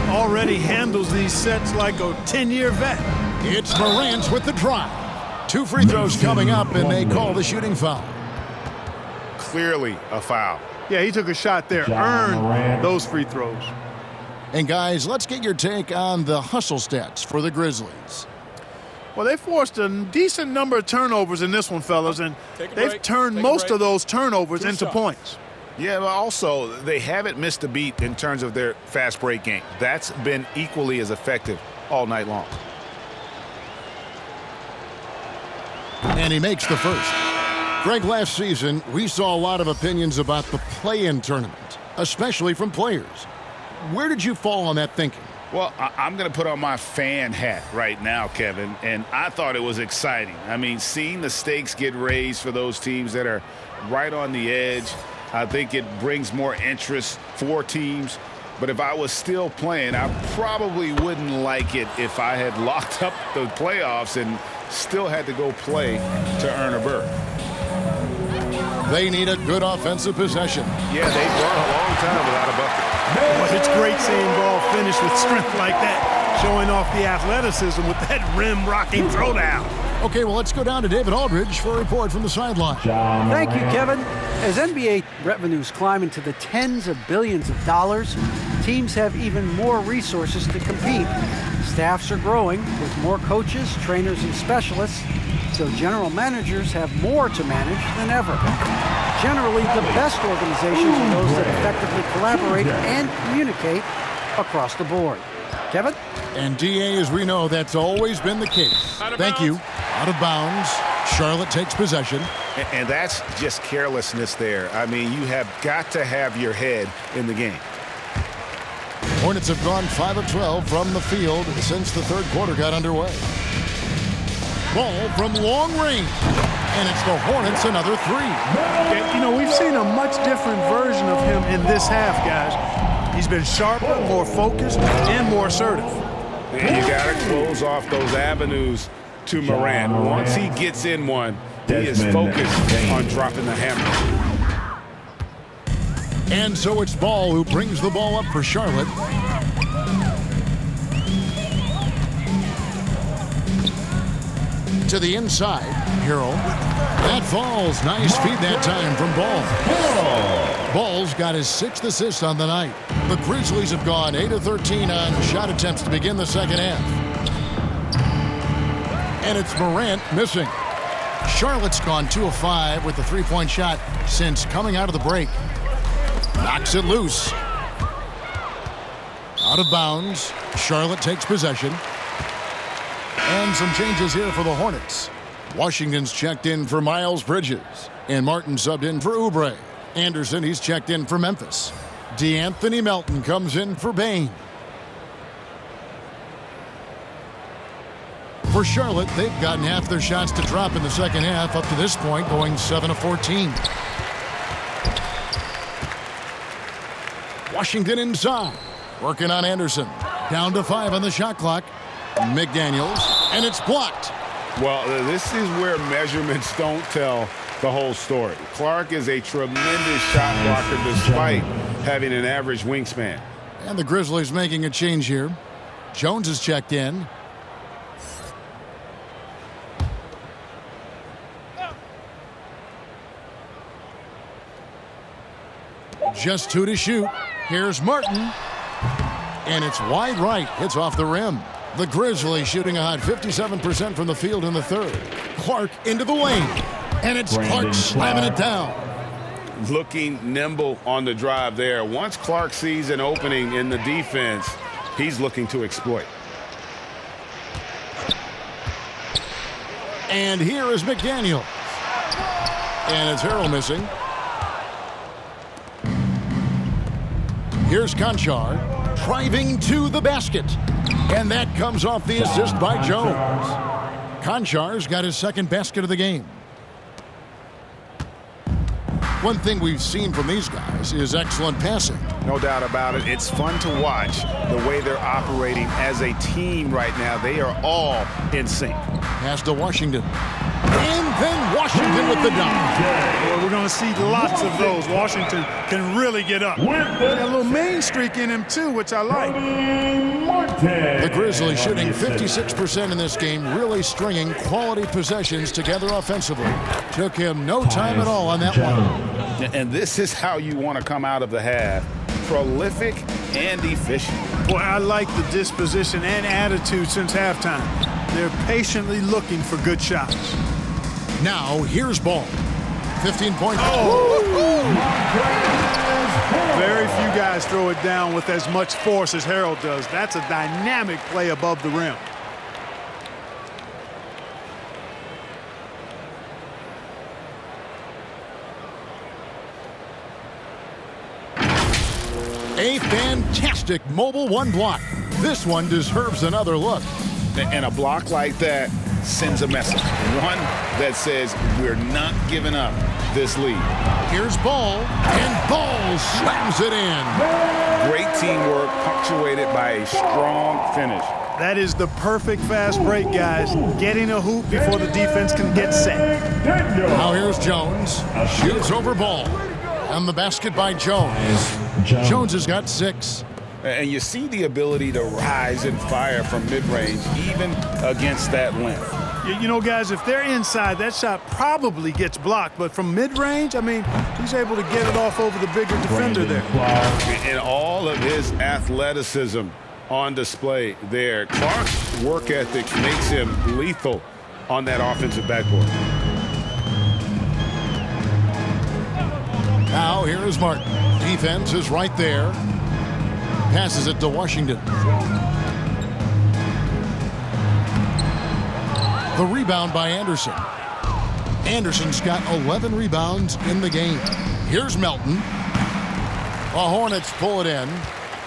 Already handles these sets like a 10-year vet. It's Morant with the drive. 2 free throws coming up, and they call the shooting foul. Clearly a foul. Yeah, he took a shot there, earned those free throws. And guys, let's get your take on the hustle stats for the Grizzlies. Well, they forced a decent number of turnovers in this one, fellas, and they've turned most of those turnovers into points. Yeah, but also they haven't missed a beat in terms of their fast break game. That's been equally as effective all night long. And he makes the first. Greg, last season, we saw a lot of opinions about the play-in tournament, especially from players. Where did you fall on that thinking? Well, I'm going to put on my fan hat right now, Kevin, and I thought it was exciting. I mean, seeing the stakes get raised for those teams that are right on the edge, I think it brings more interest for teams. But if I was still playing, I probably wouldn't like it if I had locked up the playoffs and still had to go play to earn a berth. They need a good offensive possession. Yeah, they've gone a long time without a bucket. Well, it's great seeing ball finish with strength like that, showing off the athleticism with that rim-rocking throwdown. Okay, well, let's go down to David Aldridge for a report from the sideline. Thank you, Kevin. As NBA revenues climb into the tens of billions of dollars, teams have even more resources to compete. Staffs are growing with more coaches, trainers, and specialists, so general managers have more to manage than ever. Generally, the best organizations are those that effectively collaborate and communicate across the board. Kevin? And DA, as we know, that's always been the case. Thank you. Out of bounds. Charlotte takes possession. And that's just carelessness there. I mean, you have got to have your head in the game. Hornets have gone 5 of 12 from the field since the third quarter got underway. Ball from long range. And it's the Hornets another three. You know, we've seen a much different version of him in this half, guys. He's been sharper, more focused, and more assertive. And you got to close off those avenues to Morant. Once he gets in one, he is focused on dropping the hammer. And so it's Ball who brings the ball up for Charlotte. To the inside, Harrell. That falls. Nice feed that time from Ball. Ball's got his 6th assist on the night. The Grizzlies have gone 8 of 13 on shot attempts to begin the second half. And it's Morant missing. Charlotte's gone 2 of 5 with the three-point shot since coming out of the break. Knocks it loose. Out of bounds. Charlotte takes possession. And some changes here for the Hornets. Washington's checked in for Miles Bridges. And Martin subbed in for Oubre. Anderson, he's checked in for Memphis. D'Anthony Melton comes in for Bane. For Charlotte, they've gotten half their shots to drop in the second half up to this point, going 7 of 14. Washington inside. Working on Anderson. Down to 5 on the shot clock. McDaniels, and it's blocked. Well, this is where measurements don't tell the whole story. Clark is a tremendous shot blocker despite having an average wingspan. And the Grizzlies making a change here. Jones is checked in. Just 2 to shoot. Here's Martin. And it's wide right. Hits off the rim. The Grizzlies shooting a hot 57% from the field in the third. Clark into the lane. And it's Clark slamming it down. Looking nimble on the drive there. Once Clark sees an opening in the defense, he's looking to exploit. And here is McDaniels. And it's Harrell missing. Here's Conchar driving to the basket. And that comes off the assist by Jones. Conchar's got his 2nd basket of the game. One thing we've seen from these guys is excellent passing. No doubt about it. It's fun to watch the way they're operating as a team right now. They are all in sync. Pass to Washington. And then Washington with the dunk. Well, we're going to see lots of those. Washington can really get up. Got a little main streak in him, too, which I like. The Grizzlies shooting 56% in this game, really stringing quality possessions together offensively. Took him no time at all on that one. And this is how you want to come out of the half. Prolific and efficient. Boy, I like the disposition and attitude since halftime. They're patiently looking for good shots. Now, here's Ball. 15 points. Very few guys throw it down with as much force as Harrell does. That's a dynamic play above the rim. A fantastic mobile one block. This one deserves another look. And a block like that sends a message. One that says we're not giving up this lead. Here's Ball, and Ball slams it in. Great teamwork punctuated by a strong finish. That is the perfect fast break, guys. Getting a hoop before the defense can get set. Now here's Jones. Shoots over Ball. And the basket by Jones. Jones has got 6. And you see the ability to rise and fire from mid-range, even against that length. You know, guys, if they're inside, that shot probably gets blocked. But from mid-range, I mean, he's able to get it off over the bigger defender there. And all of his athleticism on display there. Clark's work ethic makes him lethal on that offensive backboard. Now here is Martin. Defense is right there. Passes it to Washington. The rebound by Anderson. Anderson's got 11 rebounds in the game. Here's Melton. The Hornets pull it in.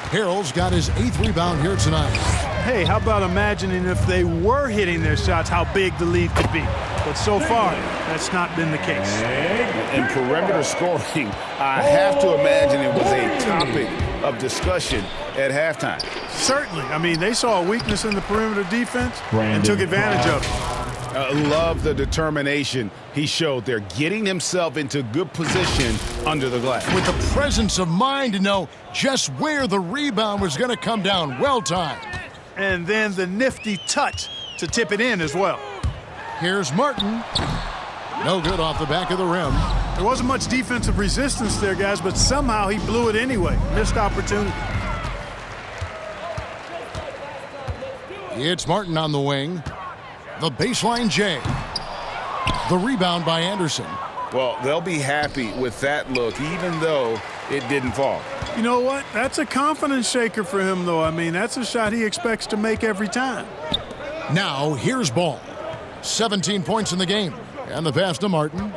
Harrell's got his 8th rebound here tonight. Hey, how about imagining if they were hitting their shots, how big the lead could be? But so far, that's not been the case. In perimeter scoring, I have to imagine it was a topic of discussion at halftime. Certainly. I mean, they saw a weakness in the perimeter defense and took advantage of it. Love the determination he showed there, getting himself into good position under the glass. With the presence of mind to know just where the rebound was going to come down. Well timed. And then the nifty touch to tip it in as well. Here's Martin. No good off the back of the rim. There wasn't much defensive resistance there, guys, but somehow he blew it anyway. Missed opportunity. It's Martin on the wing. The baseline J. The rebound by Anderson. Well, they'll be happy with that look, even though it didn't fall. You know what? That's a confidence shaker for him, though. I mean, that's a shot he expects to make every time. Now, here's Ball. 17 points in the game. And the pass to Martin.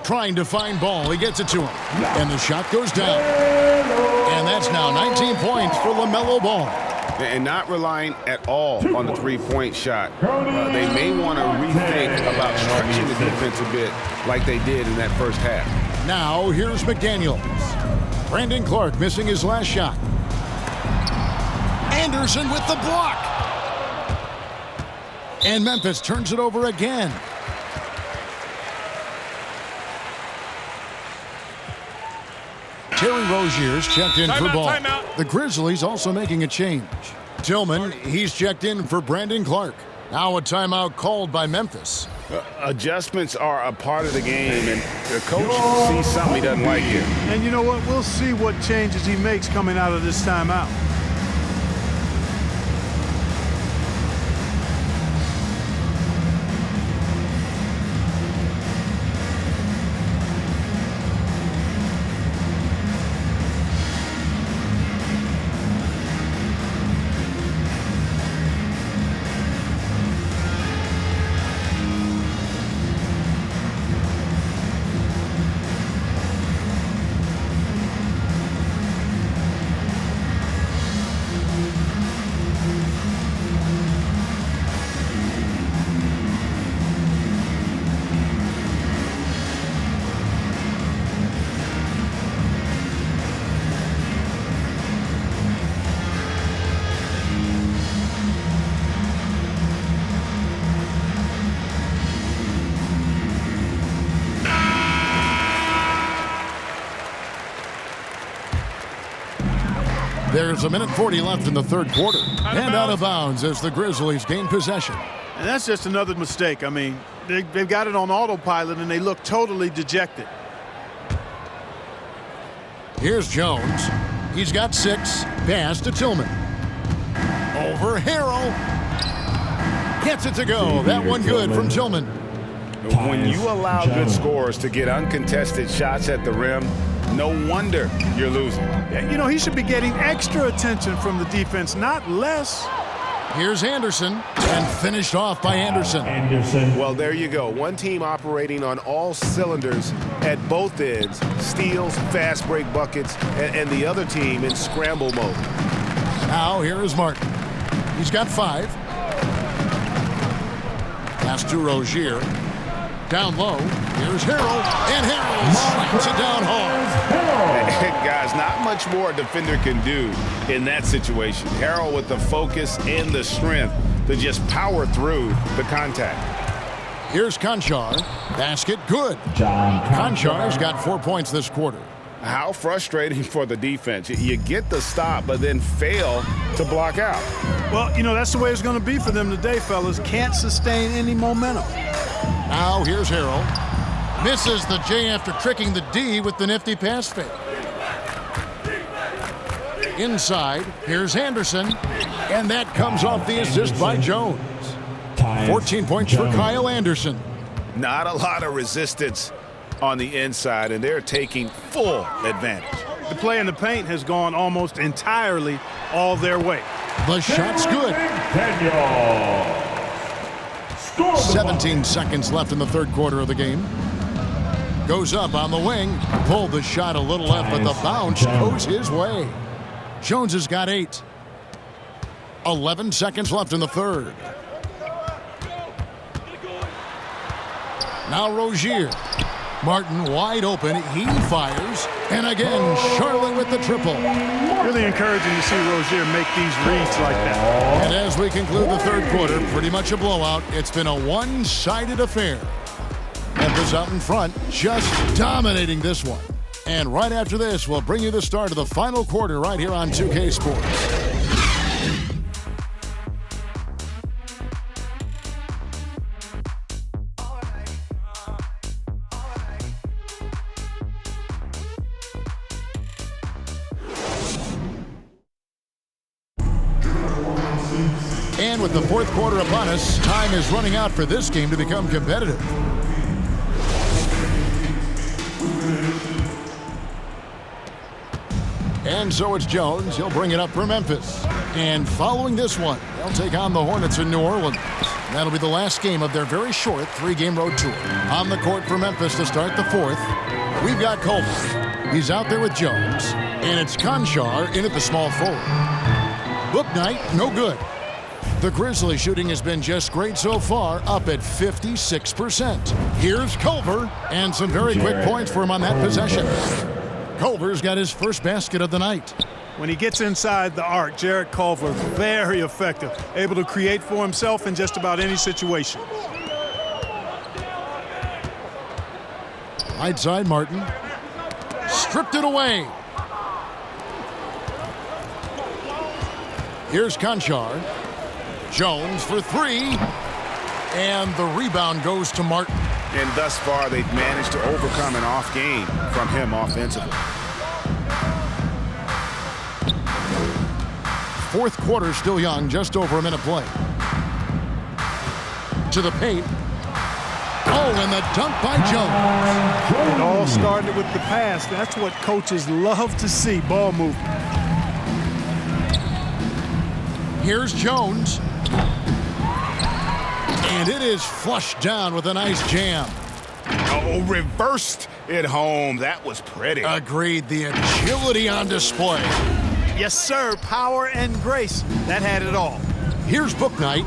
Trying to find Ball. He gets it to him. And the shot goes down. And that's now 19 points for LaMelo Ball. And not relying at all on the three-point shot. They may want to rethink about stretching the defense a bit like they did in that first half. Now, here's McDaniels. Brandon Clark missing his last shot. Anderson with the block. And Memphis turns it over again. Terry Rozier's checked in for Ball. The Grizzlies also making a change. Tillman, he's checked in for Brandon Clark. Now a timeout called by Memphis. Adjustments are a part of the game, and the coach sees something he doesn't like here. And you know what? We'll see what changes he makes coming out of this timeout. There's a minute 40 left in the third quarter. And out of bounds as the Grizzlies gain possession. And that's just another mistake. I mean, they've got it on autopilot, and they look totally dejected. Here's Jones. He's got 6. Pass to Tillman. Over Harrell. Gets it to go. That one good from Tillman. When you allow good scorers to get uncontested shots at the rim, no wonder you're losing. You know, he should be getting extra attention from the defense, not less. Here's Anderson, and finished off by Anderson. Well, there you go. One team operating on all cylinders at both ends. Steals, fast break buckets, and the other team in scramble mode. Now here is Martin. He's got 5. Pass to Rozier. Down low, here's Harrell, and Harrell slams it down hard. Guys, not much more a defender can do in that situation. Harrell with the focus and the strength to just power through the contact. Here's Conchar. Basket good. Conchar's got 4 points this quarter. How frustrating for the defense. You get the stop, but then fail to block out. Well, you know, that's the way it's going to be for them today, fellas. Can't sustain any momentum. Now here's Harrell. Misses the J after tricking the D with the nifty pass fake. Inside, here's Anderson. And that comes off the assist by Jones. 14 points for Kyle Anderson. Not a lot of resistance on the inside, and they're taking full advantage. The play in the paint has gone almost entirely all their way. The shot's good. 17 seconds left in the third quarter of the game. Goes up on the wing. Pulled the shot a little left, but the bounce goes his way. Jones has got 8. 11 seconds left in the third. Now Rozier. Martin wide open. He fires. And again, Charlotte with the triple. Really encouraging to see Rozier make these reads like that. And as we conclude the third quarter, pretty much a blowout. It's been a one-sided affair. Memphis out in front, just dominating this one. And right after this, we'll bring you the start of the final quarter right here on 2K Sports. And with the fourth quarter upon us, time is running out for this game to become competitive. And so it's Jones. He'll bring it up for Memphis. And following this one, they'll take on the Hornets in New Orleans. That'll be the last game of their very short 3-game road tour. On the court for Memphis to start the fourth, we've got Culver. He's out there with Jones. And it's Conchar in at the small forward. Bouknight, no good. The Grizzlies shooting has been just great so far, up at 56%. Here's Culver, and some very quick points for him on that possession. Culver's got his first basket of the night. When he gets inside the arc, Jarrett Culver, very effective, able to create for himself in just about any situation. Right side, Martin. Stripped it away. Here's Conchar. Jones for 3. And the rebound goes to Martin. And thus far, they've managed to overcome an off game from him offensively. Fourth quarter still young, just over a minute play. To the paint. Oh, and the dunk by Jones. It all started with the pass. That's what coaches love to see, ball movement. Here's Jones. And it is flushed down with a nice jam. Oh, reversed it home. That was pretty. Agreed. The agility on display. Yes, sir. Power and grace. That had it all. Here's Bouknight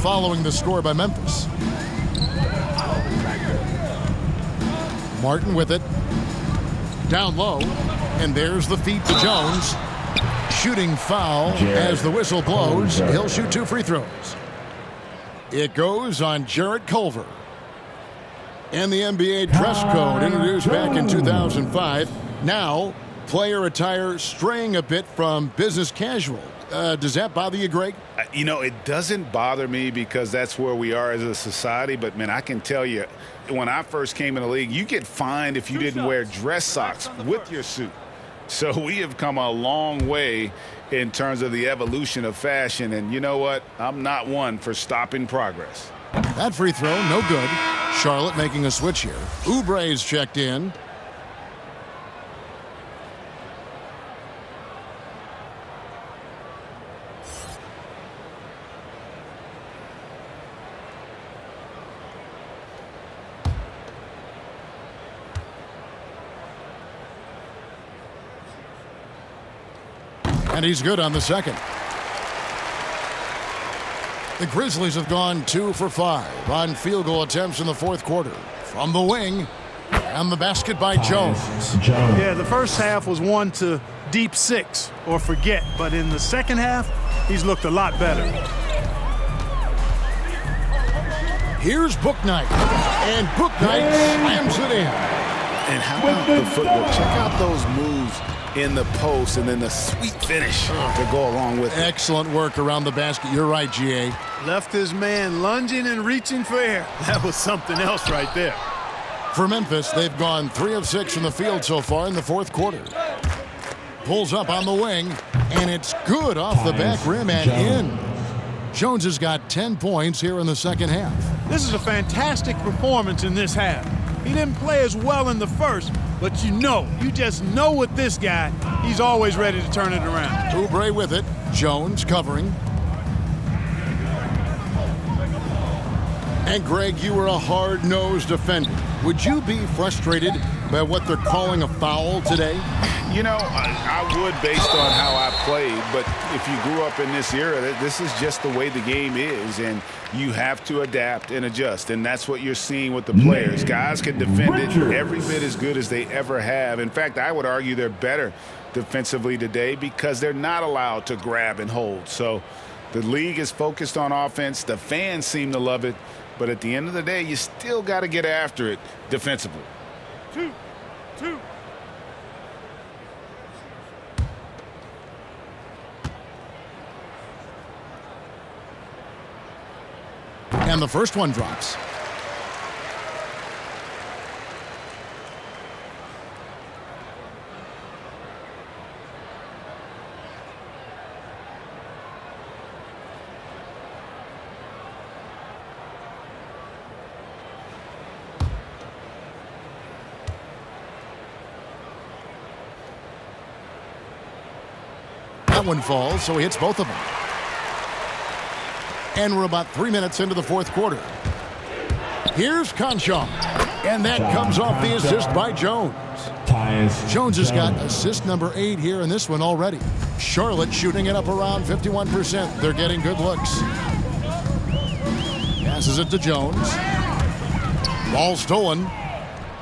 following the score by Memphis. Martin with it. Down low. And there's the feed to Jones. Shooting foul as the whistle blows. He'll shoot 2 free throws. It goes on Jarrett Culver. And the NBA dress code introduced back in 2005. Now, player attire straying a bit from business casual. Does that bother you, Greg? You know, it doesn't bother me because that's where we are as a society. But, man, I can tell you, when I first came in the league, you get fined if you didn't wear dress socks with your suit. So we have come a long way in terms of the evolution of fashion. And you know what? I'm not one for stopping progress. That free throw, no good. Charlotte making a switch here. Oubre's checked in. And he's good on the second. The Grizzlies have gone 2 for 5 on field goal attempts in the fourth quarter. From the wing, and the basket by Jones. Yeah, the first half was one to deep 6 or forget, but in the second half, he's looked a lot better. Here's Bouknight, and Bouknight slams it in. And how about the footwork? Check out those moves in the post and then the sweet finish to go along with it. Excellent work around the basket. You're right, G.A. Left his man lunging and reaching for air. That was something else right there. For Memphis, they've gone 3 of 6 from the field so far in the fourth quarter. Pulls up on the wing, and it's good off the back rim and in. Jones has got 10 points here in the second half. This is a fantastic performance in this half. He didn't play as well in the first, but you just know with this guy, he's always ready to turn it around. Oubre with it. Jones covering. And Greg, you were a hard-nosed defender. Would you be frustrated by what they're calling a foul today? You know, I would based on how I played, but if you grew up in this era, this is just the way the game is, and you have to adapt and adjust, and that's what you're seeing with the players. Guys can defend it every bit as good as they ever have. In fact, I would argue they're better defensively today because they're not allowed to grab and hold. So the league is focused on offense. The fans seem to love it, but at the end of the day, you still got to get after it defensively. 2. And the first one drops. That one falls, so he hits both of them. And we're about 3 minutes into the fourth quarter. Here's Conchon. And that comes off the assist by Jones. Jones has got assist number 8 here in this one already. Charlotte shooting it up around 51%. They're getting good looks. Passes it to Jones. Ball stolen.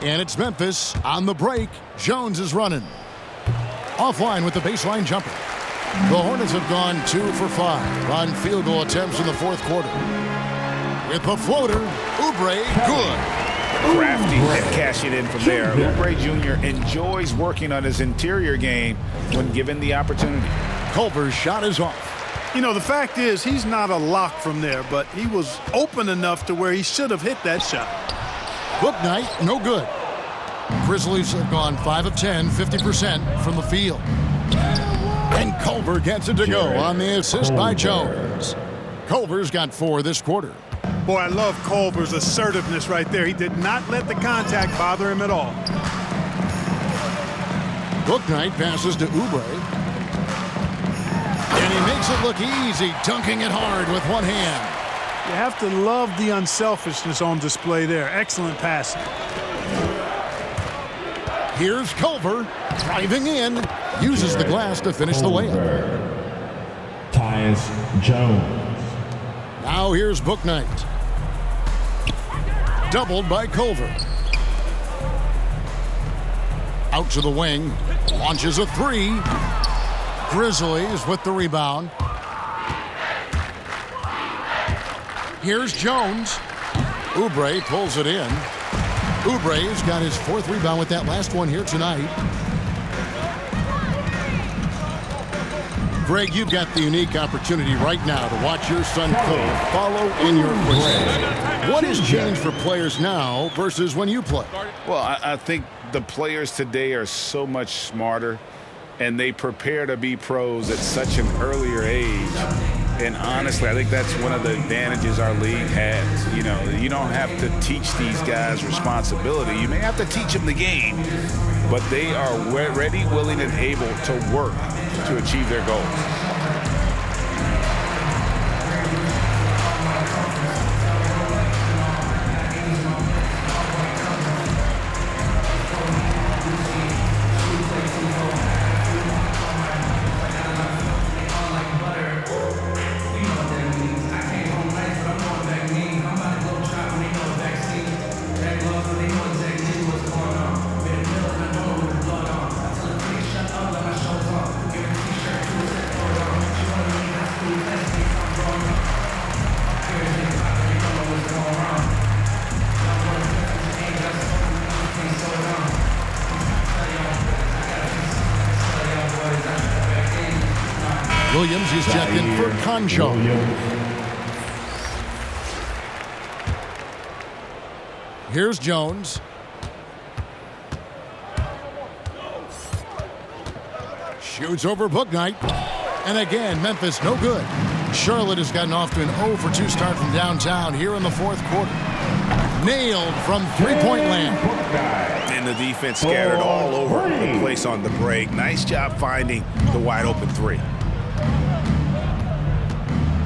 And it's Memphis on the break. Jones is running. Offline with the baseline jumper. The Hornets have gone 2 for 5 on field goal attempts in the fourth quarter. With the floater, Oubre, good. Crafty and cashing in from there. Oubre Jr. enjoys working on his interior game when given the opportunity. Culver's shot is off. You know, the fact is he's not a lock from there, but he was open enough to where he should have hit that shot. Bouknight, no good. Grizzlies have gone 5 of 10, 50% from the field. And Culver gets it to go on the assist by Jones. Culver's got 4 this quarter. Boy, I love Culver's assertiveness right there. He did not let the contact bother him at all. Bouknight passes to Oubre. And he makes it look easy, dunking it hard with one hand. You have to love the unselfishness on display there. Excellent passing. Here's Culver driving in. Uses the glass to finish the layup. Tyus Jones. Now here's Bouknight. Doubled by Culver. Out to the wing. Launches a 3. Grizzlies with the rebound. Here's Jones. Oubre pulls it in. Oubre's got his 4th rebound with that last one here tonight. Greg, you've got the unique opportunity right now to watch your son Cole follow in your footsteps. What has changed for players now versus when you played? Well, I think the players today are so much smarter, and they prepare to be pros at such an earlier age. And honestly, I think that's one of the advantages our league has. You know, you don't have to teach these guys responsibility. You may have to teach them the game, but they are ready, willing, and able to work to achieve their goals. Williams. He's checked in for Concho. Here's Jones. Shoots over Bouknight. And again, Memphis no good. Charlotte has gotten off to an 0-for-2 start from downtown here in the fourth quarter. Nailed from three-point land. And the defense scattered all over the place on the break. Nice job finding the wide open three.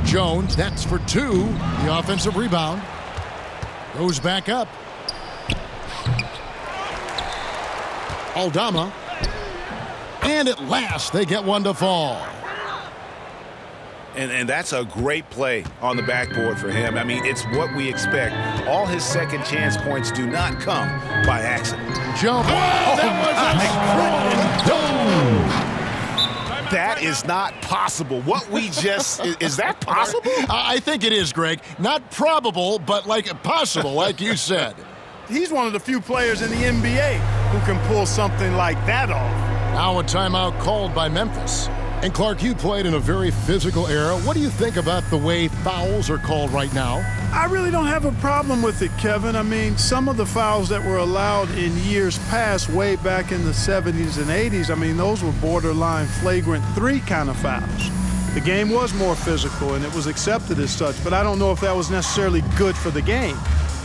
Jones, that's for two. The offensive rebound. Goes back up. Aldama. And at last, they get one to fall. And that's a great play on the backboard for him. I mean, it's what we expect. All his second chance points do not come by accident. Jump. Oh, that is not possible. What we just, is that possible? I think it is, Greg. Not probable, but possible, like you said. He's one of the few players in the NBA who can pull something like that off. Now a timeout called by Memphis. And Clark, you played in a very physical era. What do you think about the way fouls are called right now? I really don't have a problem with it, Kevin. I mean, some of the fouls that were allowed in years past, way back in the 70s and 80s, I mean, those were borderline flagrant 3 kind of fouls. The game was more physical, and it was accepted as such, but I don't know if that was necessarily good for the game.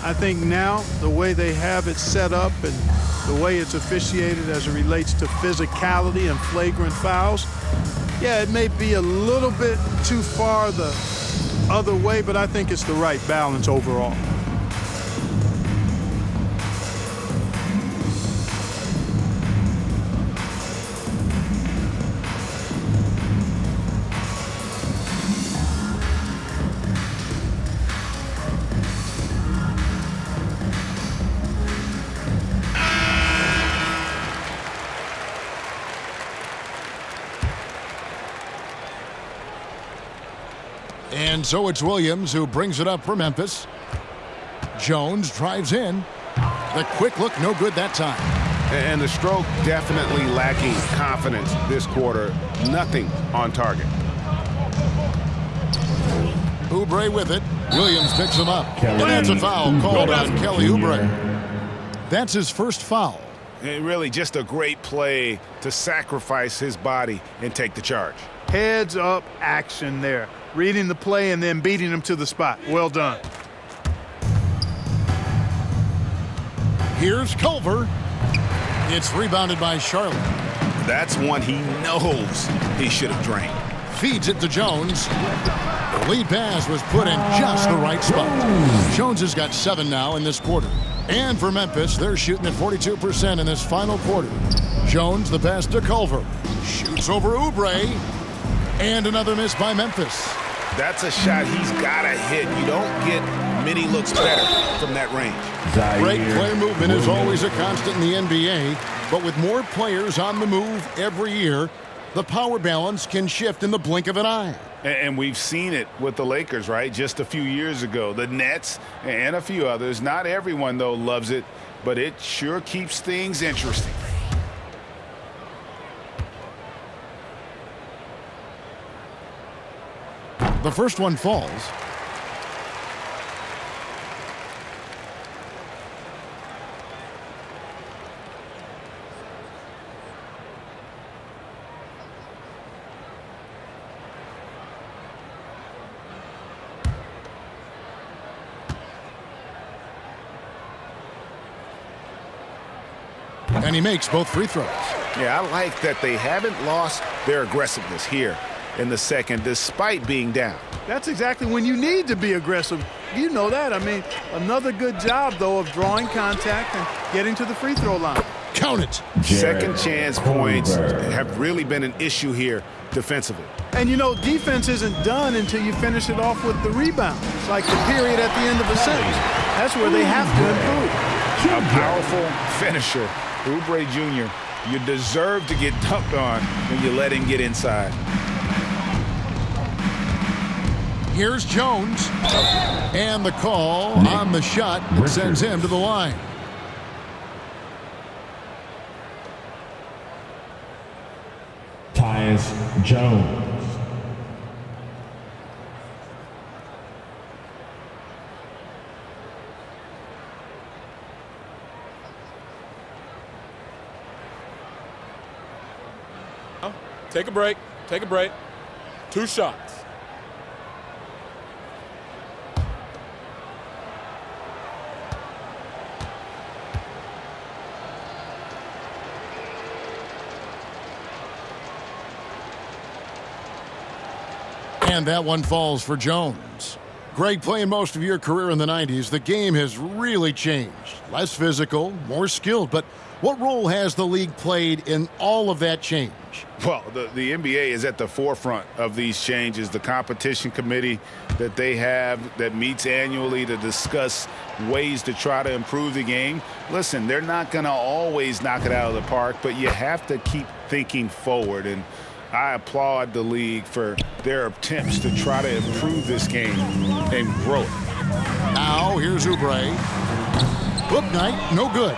I think now the way they have it set up and the way it's officiated as it relates to physicality and flagrant fouls, yeah, it may be a little bit too far the other way, but I think it's the right balance overall. And so it's Williams who brings it up for Memphis. Jones drives in. The quick look, no good that time. And the stroke definitely lacking confidence this quarter. Nothing on target. Oubre with it. Williams picks him up. And that's a foul called on Kelly Oubre. That's his first foul. And really just a great play to sacrifice his body and take the charge. Heads up action there. Reading the play and then beating him to the spot. Well done. Here's Culver. It's rebounded by Charlotte. That's one he knows he should have drained. Feeds it to Jones. The lead pass was put in just the right spot. Jones has got 7 now in this quarter. And for Memphis, they're shooting at 42% in this final quarter. Jones, the pass to Culver. Shoots over Oubre. And another miss by Memphis. That's a shot he's got to hit. You don't get many looks better from that range. Great player movement is always a constant in the NBA, but with more players on the move every year, the power balance can shift in the blink of an eye. And we've seen it with the Lakers, right? Just a few years ago. The Nets and a few others. Not everyone, though, loves it, but it sure keeps things interesting. The first one falls. And he makes both free throws. Yeah, I like that they haven't lost their aggressiveness here in the second, despite being down. That's exactly when you need to be aggressive. You know that. I mean, another good job, though, of drawing contact and getting to the free throw line. Count it. Second chance points have really been an issue here defensively. And, you know, defense isn't done until you finish it off with the rebound. It's like the period at the end of a sentence. That's where they have to improve. A powerful finisher, Oubre Jr. You deserve to get dunked on when you let him get inside. Here's Jones. And the call on the shot that sends him to the line. Tyus Jones. Take a break. Take a break. 2 shots. And that one falls for Jones. Greg, playing most of your career in the 90s, the game has really changed. Less physical, more skilled, but what role has the league played in all of that change? Well, the NBA is at the forefront of these changes. The competition committee that they have that meets annually to discuss ways to try to improve the game. Listen, they're not going to always knock it out of the park, but you have to keep thinking forward. And I applaud the league for their attempts to try to improve this game and grow it. Now, here's Oubre. Book night, no good.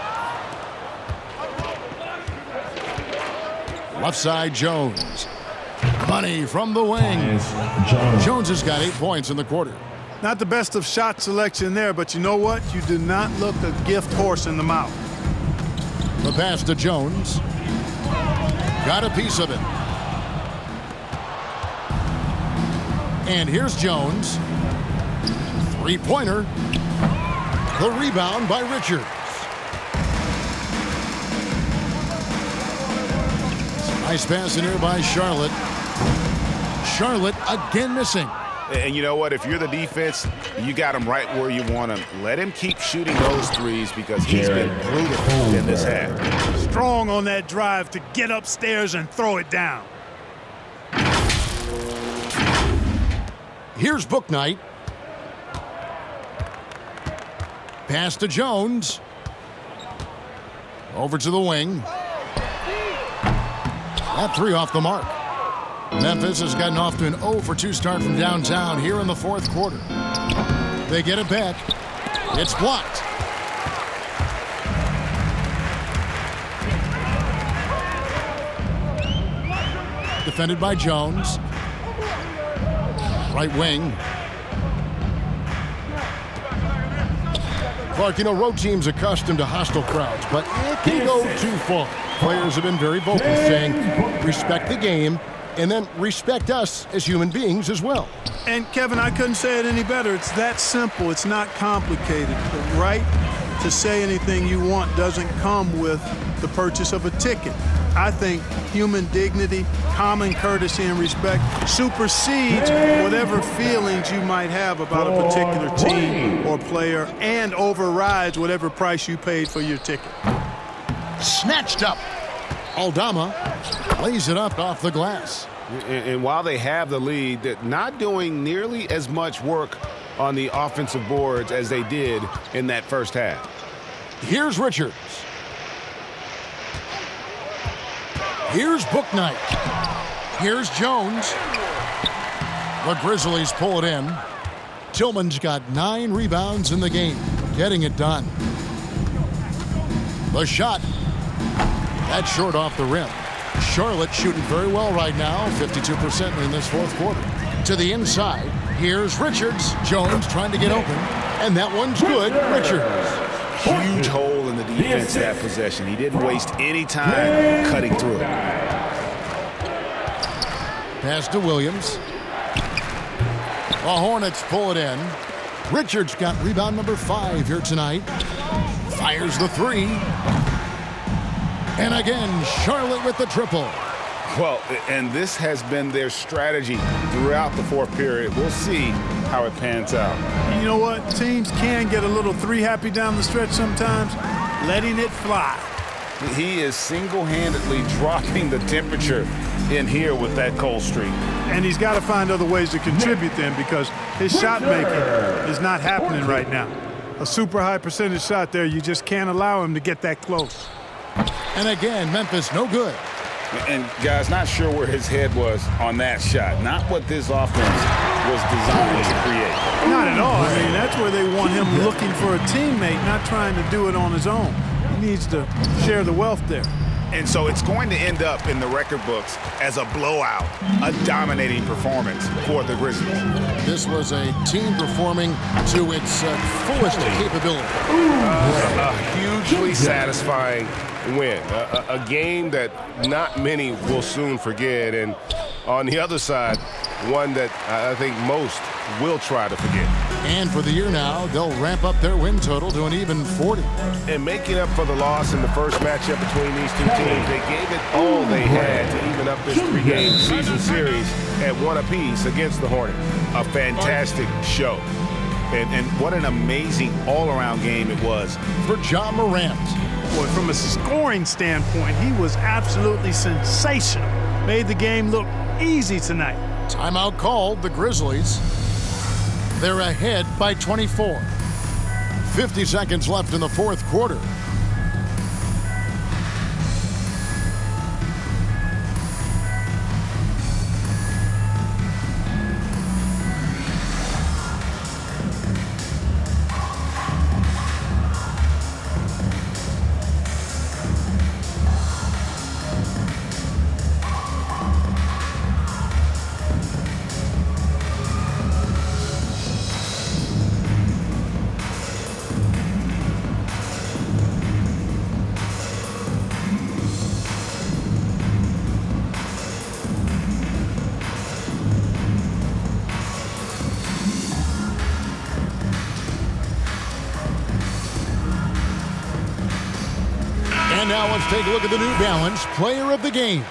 Left side, Jones. Money from the wing. Jones has got 8 points in the quarter. Not the best of shot selection there, but you know what? You do not look a gift horse in the mouth. The pass to Jones. Got a piece of it. And here's Jones. 3-pointer. The rebound by Richards. Nice pass in here by Charlotte. Charlotte again missing. And you know what? If you're the defense, you got him right where you want him. Let him keep shooting those threes because he's been brutal in this half. Strong on that drive to get upstairs and throw it down. Here's Book Night. Pass to Jones. Over to the wing. That 3 off the mark. Memphis has gotten off to an 0-for-2 start from downtown here in the 4th quarter. They get it back. It's blocked. Defended by Jones. Right wing. Clark, you know, road teams accustomed to hostile crowds, but it can go too far. Players have been very vocal, saying respect the game and then respect us as human beings as well. And, Kevin, I couldn't say it any better. It's that simple. It's not complicated. The right to say anything you want doesn't come with the purchase of a ticket. I think human dignity, common courtesy, and respect supersedes whatever feelings you might have about a particular team or player and overrides whatever price you paid for your ticket. Snatched up. Aldama lays it up off the glass. And while they have the lead, they're not doing nearly as much work on the offensive boards as they did in that first half. Here's Richards. Here's Book Night. Here's Jones. The Grizzlies pull it in. Tillman's got 9 rebounds in the game, getting it done. The shot. That's short off the rim. Charlotte shooting very well right now, 52% in this 4th quarter. To the inside, here's Richards. Jones trying to get open, and that one's good. Richards. Huge hole in the defense that possession. He didn't waste any time cutting through it. Pass to Williams. The Hornets pull it in. Richards got rebound number 5 here tonight. Fires the 3. And again, Charlotte with the triple. Well, and this has been their strategy throughout the 4th period. We'll see how it pans out. You know what? Teams can get a little 3 happy down the stretch sometimes, letting it fly. He is single-handedly dropping the temperature in here with that cold streak. And he's got to find other ways to contribute then because his shot making is not happening right now. A super high percentage shot there, you just can't allow him to get that close. And again, Memphis no good. And guys, not sure where his head was on that shot. Not what this offense was designed to create. Not at all. I mean, that's where they want him looking for a teammate, not trying to do it on his own. He needs to share the wealth there. And so it's going to end up in the record books as a blowout, a dominating performance for the Grizzlies. This was a team performing to its fullest capability. A hugely satisfying win. A game that not many will soon forget. And on the other side, one that I think most will try to forget. And for the year now, they'll ramp up their win total to an even 40. And making up for the loss in the first matchup between these two teams, they gave it all they had to even up this 3-game season series at 1 apiece against the Hornets. A fantastic show. And what an amazing all-around game it was. For Ja Morant. Boy, from a scoring standpoint, he was absolutely sensational. Made the game look easy tonight. Timeout called, the Grizzlies. They're ahead by 24. 50 seconds left in the fourth quarter. And now let's take a look at the New Balance Player of the Game,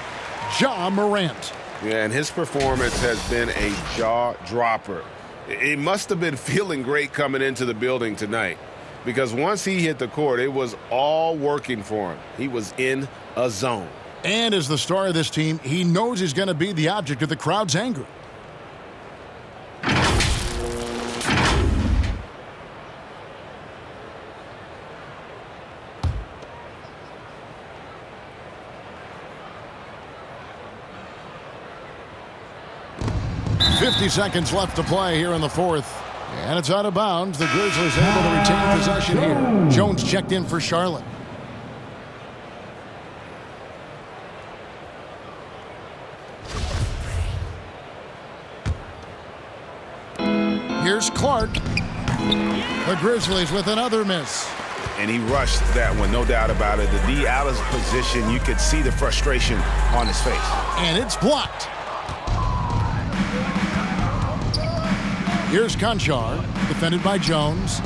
Ja Morant. Yeah, and his performance has been a jaw-dropper. He must have been feeling great coming into the building tonight, because once he hit the court, it was all working for him. He was in a zone. And as the star of this team, he knows he's going to be the object of the crowd's anger. Seconds left to play here in the fourth. And it's out of bounds. The Grizzlies able to retain possession here. Jones checked in for Charlotte. Here's Clark. The Grizzlies with another miss. And he rushed that one, no doubt about it. The D out of position, you could see the frustration on his face. And it's blocked. Here's Conchar, defended by Jones.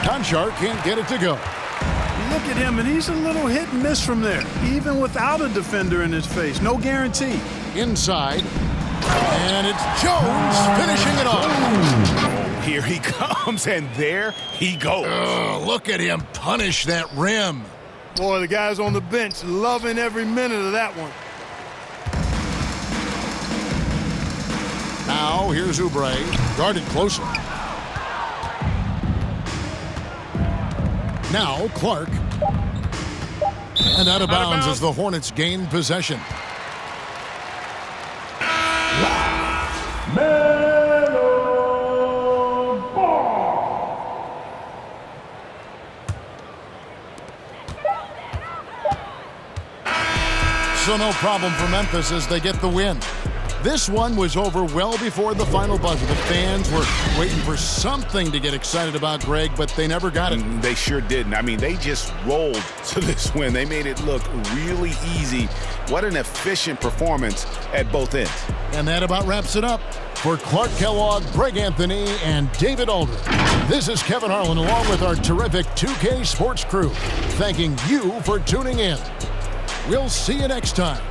Conchar can't get it to go. Look at him, and he's a little hit and miss from there, even without a defender in his face. No guarantee. Inside, and it's Jones finishing it off. Oh, here he comes, and there he goes. Look at him punish that rim. Boy, the guys on the bench loving every minute of that one. Now, here's Oubre, guarded closer. Now, Clark. And out of bounds as the Hornets gain possession. LaMelo Ball. So no problem for Memphis as they get the win. This one was over well before the final buzzer. The fans were waiting for something to get excited about, Greg, but they never got it. They sure didn't. I mean, they just rolled to this win. They made it look really easy. What an efficient performance at both ends. And that about wraps it up. For Clark Kellogg, Greg Anthony, and David Aldridge, this is Kevin Harlan along with our terrific 2K Sports crew, thanking you for tuning in. We'll see you next time